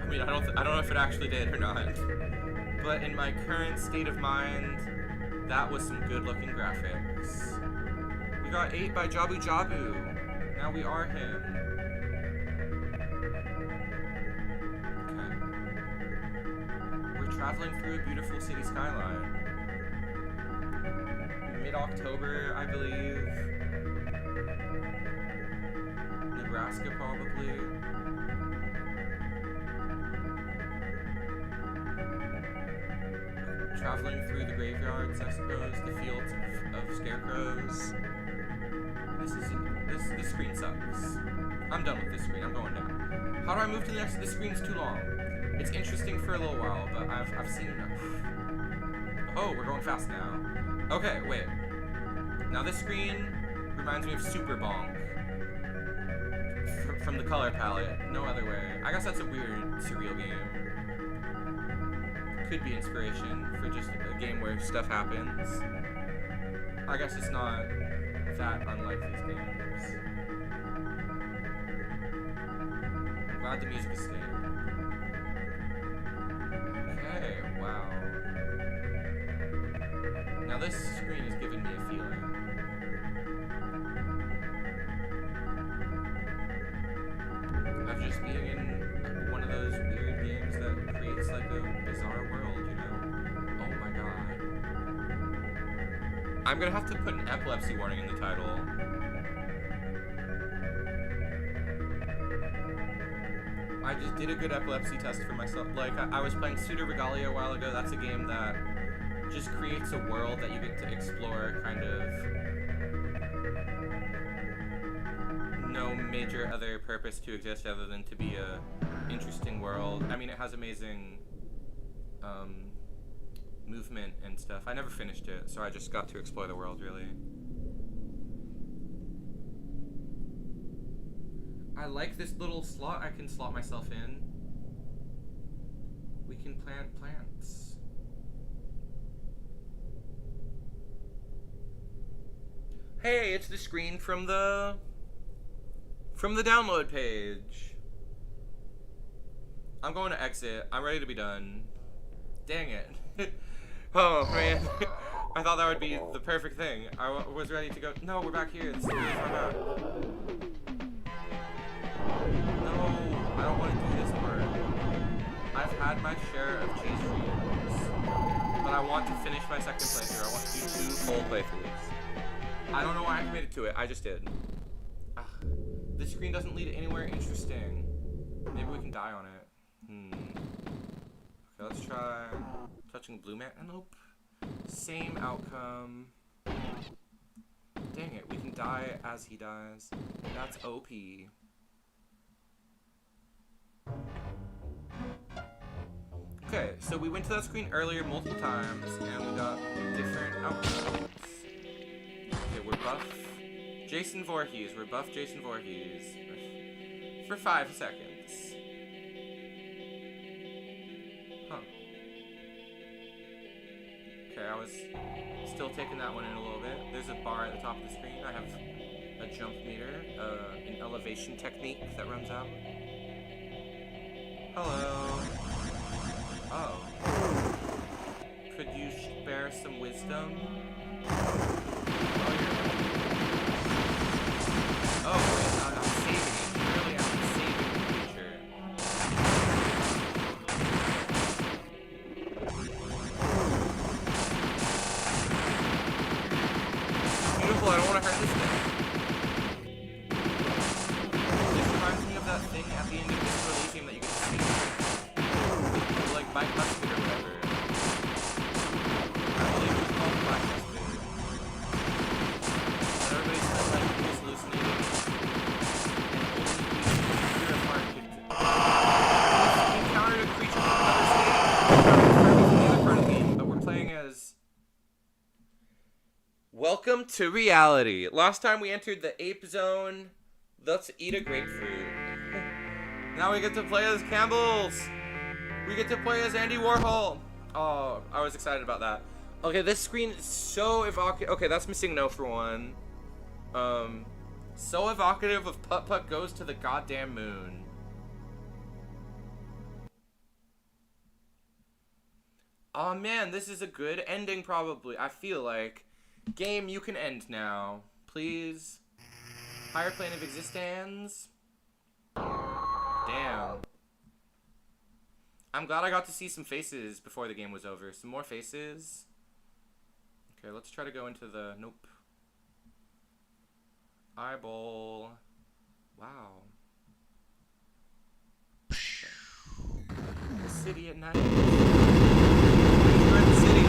I mean, I don't know if it actually did or not. But in my current state of mind, that was some good-looking graphics. We got 8 by Jabu Jabu. Now we are him. Okay. We're traveling through a beautiful city skyline. Mid-October, I believe. Nebraska, probably. Traveling through the graveyards, I suppose, the fields of scary scarecrows. This screen sucks. I'm done with this screen. I'm going down. How do I move to the next? This screen's too long. It's interesting for a little while, but I've seen enough. Oh, we're going fast now. Okay, wait. Now this screen reminds me of Super Bonk from the color palette. No other way. I guess that's a weird surreal game. Could be inspiration for just a game where stuff happens. I guess it's not that unlike these games. I'm glad the music is staying. Okay, wow. Now this screen is giving me a feeling. Of just being in one of those weird games that creates like a bizarre world, you know? Oh my god. I'm gonna have to put an epilepsy warning in the title. I just did a good epilepsy test for myself. Like, I was playing Pseudo Regalia a while ago. That's a game that just creates a world that you get to explore, kind of. No major other purpose to exist other than to be a interesting world. I mean, it has amazing movement and stuff. I never finished it, so I just got to explore the world, really. I like this little slot I can slot myself in. We can plant plants. Hey, it's the screen from the download page. I'm going to exit. I'm ready to be done. Dang it. Oh, man. I thought that would be the perfect thing. I was ready to go. No, we're back here. This is really far back. No, I don't want to do this part. I've had my share of cheese streams, but I want to finish my second playthrough. I want to do 2 full playthroughs. I don't know why I committed to it. I just did. This screen doesn't lead anywhere interesting. Maybe we can die on it. Okay, let's try touching blue man. Nope. Same outcome. Dang it, we can die as he dies. That's OP. Okay, so we went to that screen earlier multiple times, and we got different outcomes. Okay, we're buff Jason Voorhees. We're buff Jason Voorhees for 5 seconds. Huh. Okay, I was still taking that one in a little bit. There's a bar at the top of the screen. I have a jump meter, an elevation technique that runs out. Hello. Oh. Could you spare some wisdom? Oh, wait, I'm saving it. Clearly I'm saving the creature. Beautiful, I don't want to hurt this thing. This reminds me of that thing at the end of this Elysium that you get to see. Like Mike Musket or whatever. I believe it was called Mike Musket. And everybody said like he was hallucinating. And only the heart could. We encountered a creature from another state. From the other part of the game, but we're playing as. Welcome to reality. Last time we entered the ape zone. Let's eat a grapefruit. Now we get to play as Campbell's. We get to play as Andy Warhol. Oh, I was excited about that. Okay, this screen is so evocative. Okay, that's missing no for one. So evocative of Putt Putt Goes to the Goddamn Moon. Oh man, this is a good ending probably. I feel like. Game, you can end now. Please. Higher plane of existence. Damn. I'm glad I got to see some faces before the game was over. Some more faces. Okay, let's try to go into the... Nope. Eyeball. Wow. Okay. The city at night. We're in the city.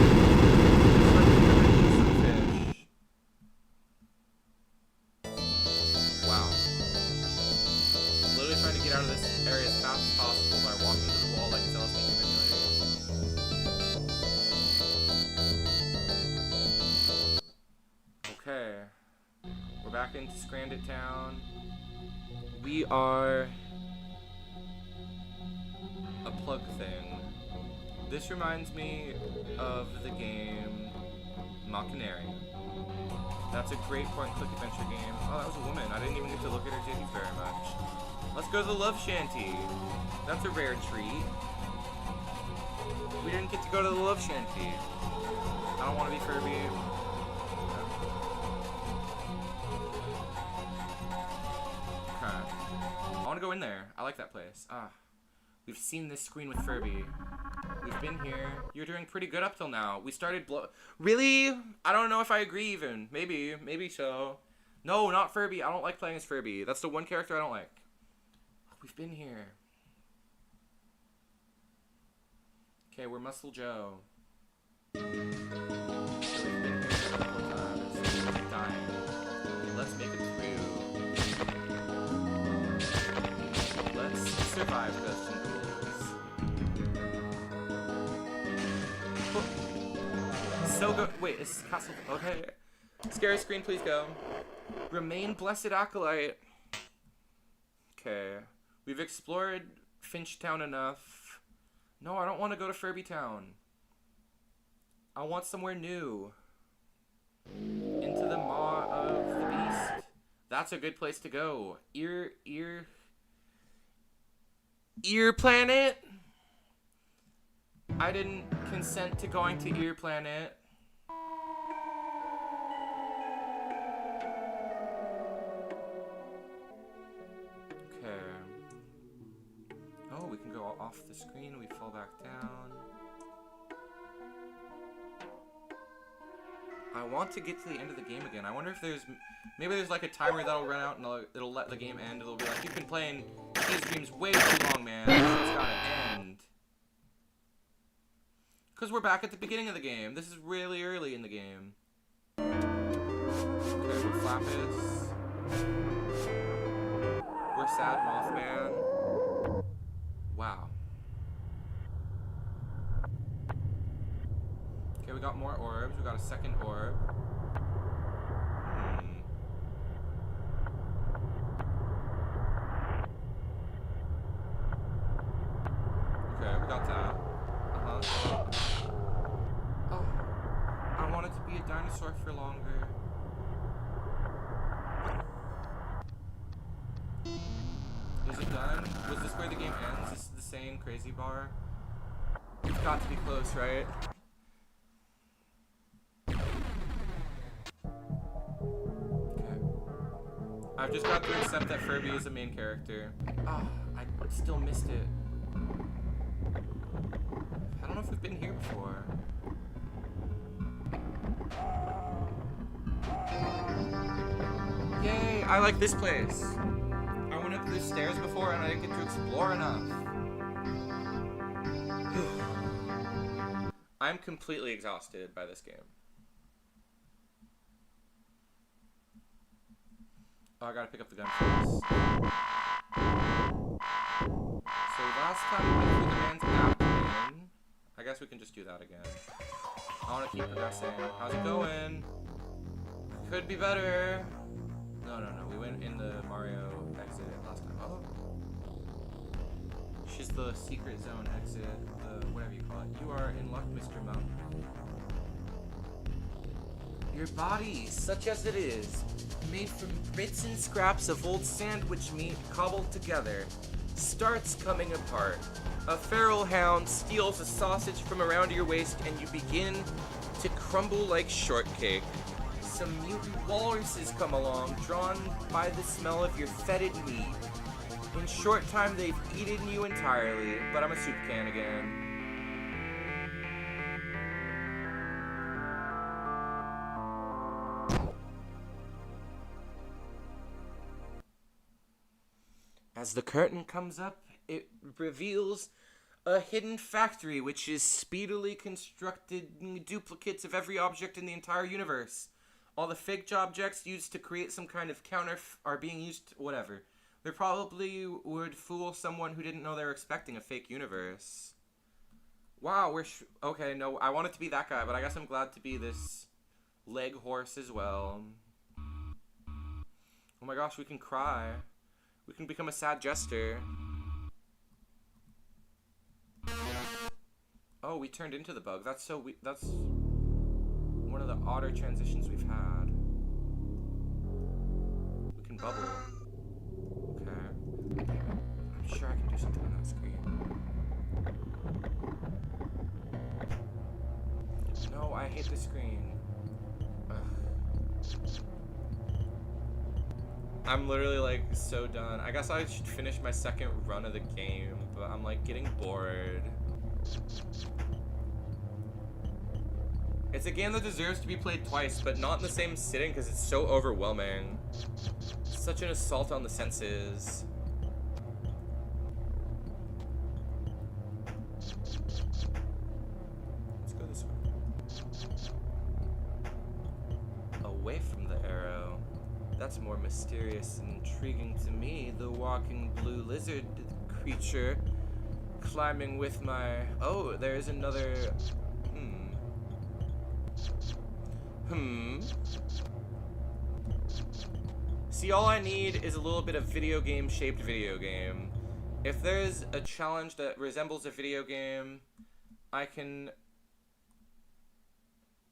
Sunfish. Okay. We're back into Scrandit Town. We are a plug thing. This reminds me of the game Machinary. That's a great point-and-click adventure game. Oh, that was a woman. I didn't even get to look at her titties very much. Let's go to the Love Shanty. That's a rare treat. We didn't get to go to the Love Shanty. I don't want to be Furby. Okay. I want to go in there. I like that place. We've seen this screen with Furby. We've been here. You're doing pretty good up till now. We started Really? I don't know if I agree even. Maybe. Maybe so. No, not Furby. I don't like playing as Furby. That's the one character I don't like. We've been here. Okay, we're Muscle Joe. So we've been here a couple times. We're dying. Let's make it through. Let's survive Ghosts and Ghouls. So good. Wait, is Castle... Okay. Scary screen, please go. Remain Blessed Acolyte. Okay. We've explored Finchtown enough. No, I don't want to go to Furby Town. I want somewhere new. Into the maw of the beast. That's a good place to go. Ear Planet? I didn't consent to going to Ear Planet. We can go off the screen, we fall back down. I want to get to the end of the game again. I wonder if maybe there's like a timer that'll run out and it'll let the game end. It'll be like, you've been playing these games way too long, man. It's gotta end. Because we're back at the beginning of the game. This is really early in the game. Okay, we're Flappus. We're Sad Mothman. Wow. Okay, we got more orbs. We got a second orb. Okay, we got that. Oh, I wanted to be a dinosaur for longer. Is it done? Was this where the game ends? This is the same crazy bar? It's got to be close, right? Okay. I've just got to accept that Furby is the main character. Ah, I still missed it. I don't know if we've been here before. Yay! I like this place. I went up these stairs before and I didn't get to explore enough. I'm completely exhausted by this game. Oh, I gotta pick up the gun first. So last time we went through the man's abdomen. I guess we can just do that again. I wanna keep progressing. How's it going? Could be better. No. We went in the Mario exit last time. Oh. She's the secret zone exit, the whatever you call it. You are in luck, Mr. Monk. Your body, such as it is, made from bits and scraps of old sandwich meat cobbled together, starts coming apart. A feral hound steals a sausage from around your waist and you begin to crumble like shortcake. Some mutant walruses come along, drawn by the smell of your fetid meat. In short time, they've eaten you entirely, but I'm a soup can again. As the curtain comes up, it reveals a hidden factory which is speedily constructed duplicates of every object in the entire universe. All the fake objects used to create some kind of counter are being used, whatever. They probably would fool someone who didn't know they were expecting a fake universe. Wow, okay, no, I wanted to be that guy, but I guess I'm glad to be this leg horse as well. Oh my gosh, we can cry. We can become a sad jester. Oh, we turned into the bug. That's that's one of the odder transitions we've had. We can bubble. Okay. I'm sure I can do something on that screen. No, I hate the screen. Ugh. I'm literally like so done. I guess I should finish my second run of the game, but I'm like getting bored. It's a game that deserves to be played twice, but not in the same sitting because it's so overwhelming. Such an assault on the senses. Let's go this way. Away from the arrow. That's more mysterious and intriguing to me. The walking blue lizard creature climbing with my... Oh, there's another... See, all I need is a little bit of video game shaped video game. If there's a challenge that resembles a video game, I can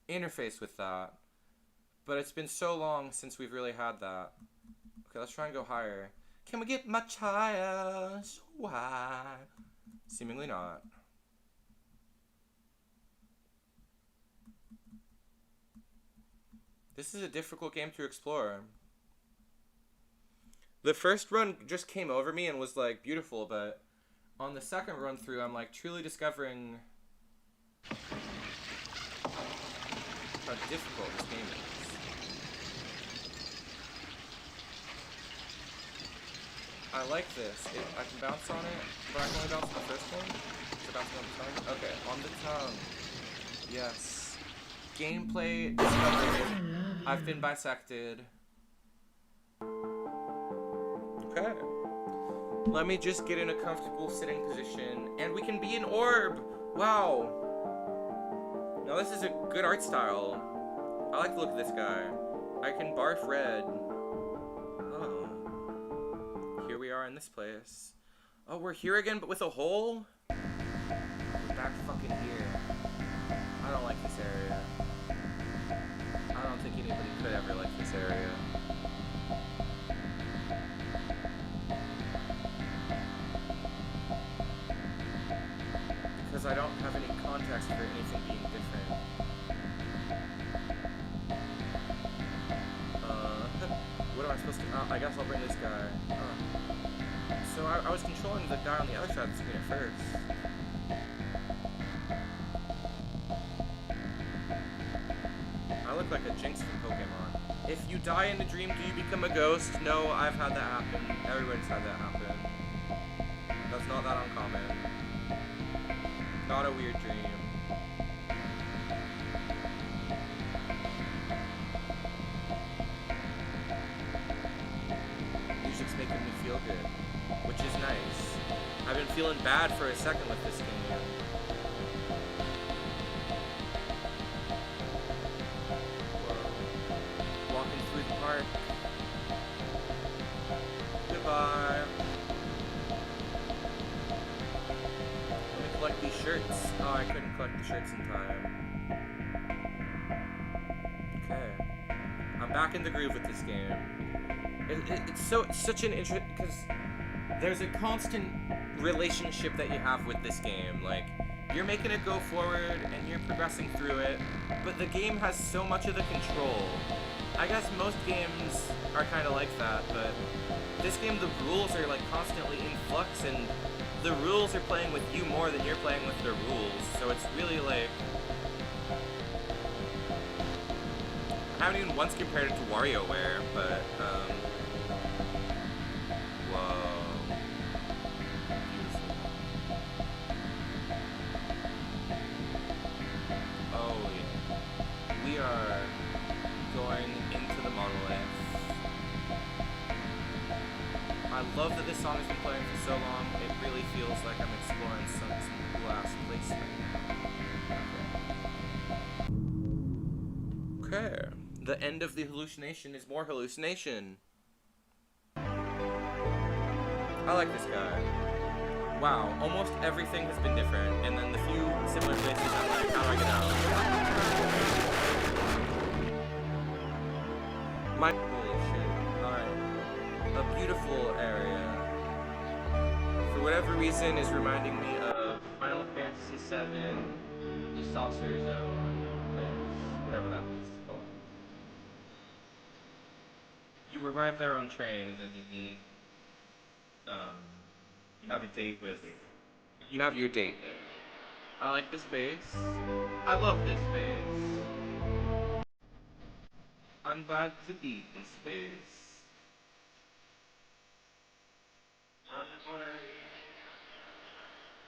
interface with that. But it's been so long since we've really had that. Okay, let's try and go higher. Can we get much higher? So high. Seemingly not. This is a difficult game to explore. The first run just came over me and was like beautiful, but on the second run through, I'm like truly discovering how difficult this game is. I like this. I can bounce on it, but I can only bounce on the first one. So bouncing on the tongue? Okay, on the tongue. Yes. Gameplay discovered. I've been bisected. Okay. Let me just get in a comfortable sitting position, and we can be an orb! Wow! Now this is a good art style. I like the look of this guy. I can barf red. Oh. Here we are in this place. Oh, we're here again, but with a hole? We're back fucking here. I don't like this area. I don't think anybody could ever like this area. Because I don't have any context for anything being different. What am I supposed to... I guess I'll bring this guy. So I was controlling the guy on the other side of the screen at first. I look like a Jinx from Pokemon. If you die in a dream, do you become a ghost? No, I've had that happen. Everybody's had that happen. That's not that uncommon. Not a weird dream. Music's making me feel good, which is nice. I've been feeling bad for a second with this game. Park. Goodbye. Let me collect these shirts. Oh, I couldn't collect the shirts in time. Okay. I'm back in the groove with this game. It's such an interesting, because there's a constant relationship that you have with this game. Like, you're making it go forward and you're progressing through it, but the game has so much of the control. I guess most games are kind of like that, but this game, the rules are like constantly in flux, and the rules are playing with you more than you're playing with the rules, so it's really like... I haven't even once compared it to WarioWare, but, whoa. Beautiful. Oh, yeah. We are going into the monolith. I love that this song has been playing for so long. It really feels like I'm exploring some cool ass place right now. Okay. Okay. The end of the hallucination is more hallucination. I like this guy. Wow, almost everything has been different, and then the few similar places I'm like, how do I get out? Holy shit. Alright. A beautiful area. For whatever reason is reminding me of Final Fantasy VII, the Saucer Zone, whatever that was called. You arrive there on trains and you need, you have a date with, you have your date there. I like this base. I love this base. I'm glad to be in space.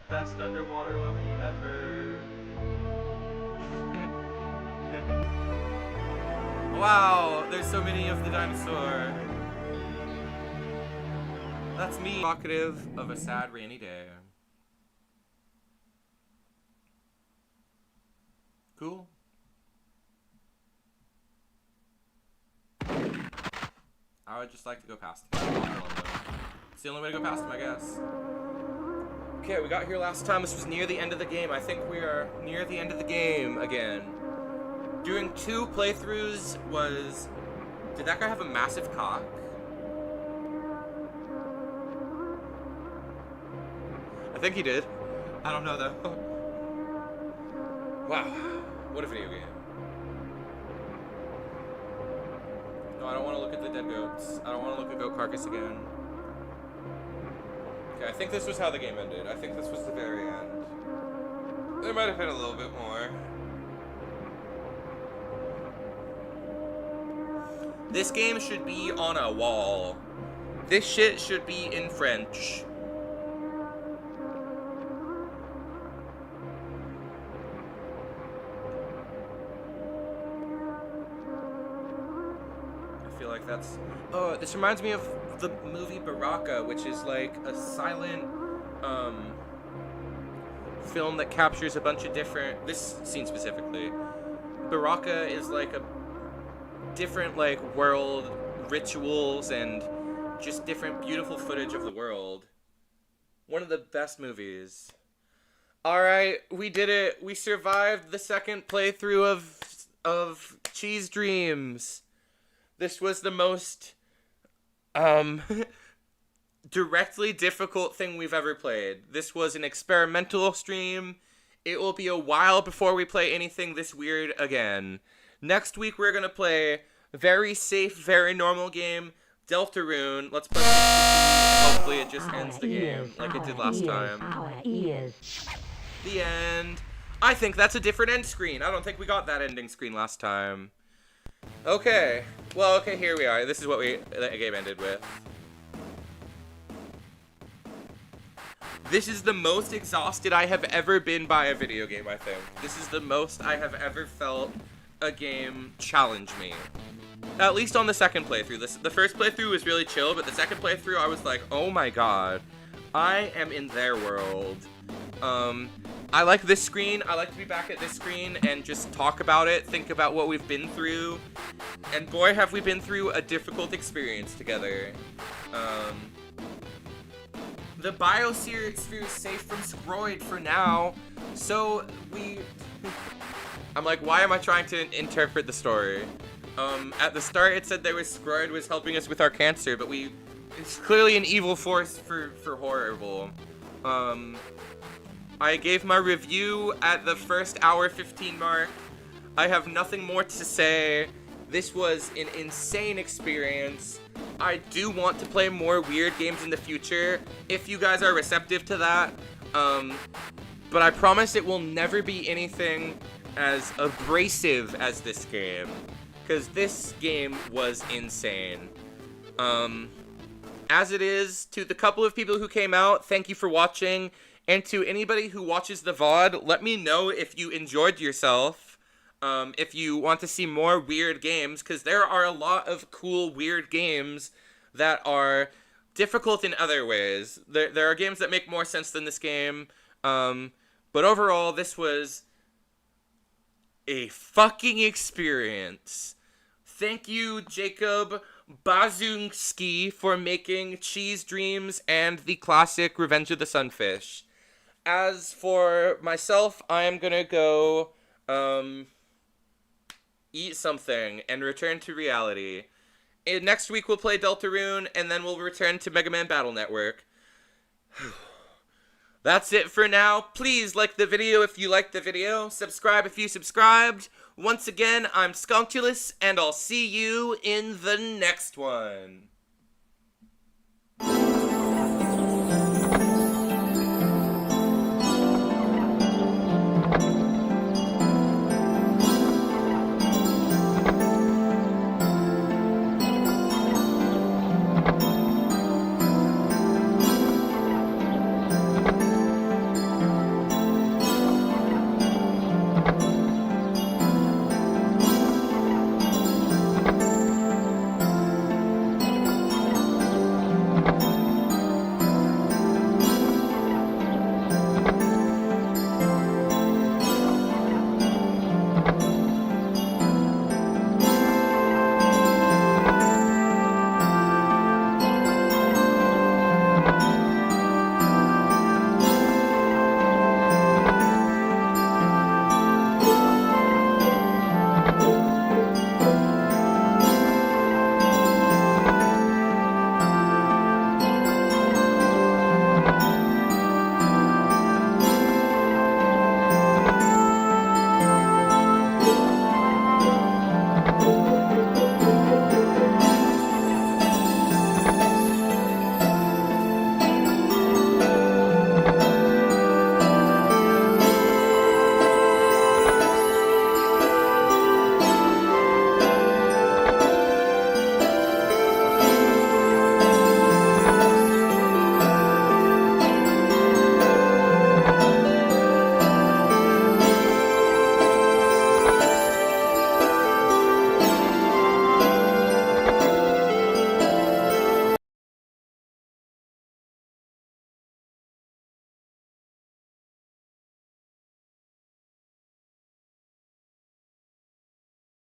Best underwater level ever. Wow, there's so many of the dinosaur. That's me. Evocative of a sad rainy day. Cool. I would just like to go past him. It's the only way to go past him, I guess. Okay, we got here last time. This was near the end of the game. I think we are near the end of the game again. Doing 2 playthroughs was... Did that guy have a massive cock? I think he did. I don't know, though. Wow. What a video game. No, I don't want to look at the dead goats. I don't want to look at goat carcass again. Okay, I think this was how the game ended. I think this was the very end. There might have been a little bit more. This game should be on a wall. This shit should be in French. I feel like that's... Oh, this reminds me of the movie Baraka, which is like a silent film that captures a bunch of different... This scene specifically. Baraka is like a different like world rituals and just different beautiful footage of the world. One of the best movies. Alright, we did it. We survived the second playthrough of Cheese Dreams. This was the most directly difficult thing we've ever played. This was an experimental stream. It will be a while before we play anything this weird again. Next week we're gonna play very safe, very normal game, Deltarune. Let's play and hopefully it just ends the game like it did last time. The end. I think that's a different end screen. I don't think we got that ending screen last time. Okay. Well, okay, here we are. This is what that game ended with. This is the most exhausted I have ever been by a video game, I think. This is the most I have ever felt a game challenge me. At least on the second playthrough. The first playthrough was really chill, but the second playthrough I was like, oh my god. I am in their world. I like this screen. I like to be back at this screen and just talk about it, think about what we've been through. And boy, have we been through a difficult experience together. The biosphere is safe from Scroid for now, so I'm like, why am I trying to interpret the story? At the start it said Scroid was helping us with our cancer, but it's clearly an evil force for horrible. I gave my review at the first hour 15 mark. I have nothing more to say. This was an insane experience. I do want to play more weird games in the future, if you guys are receptive to that. But I promise it will never be anything as abrasive as this game. Because this game was insane. As it is, to the couple of people who came out, thank you for watching. And to anybody who watches the VOD, let me know if you enjoyed yourself. If you want to see more weird games, because there are a lot of cool weird games that are difficult in other ways. There are games that make more sense than this game. But overall, this was a fucking experience. Thank you, Jacob Bazunski, for making Cheese Dreams and the classic Revenge of the Sunfish. As for myself, I am gonna go, eat something and return to reality. Next week we'll play Deltarune, and then we'll return to Mega Man Battle Network. That's it for now. Please like the video if you liked the video. Subscribe if you subscribed. Once again, I'm Sconkulus, and I'll see you in the next one.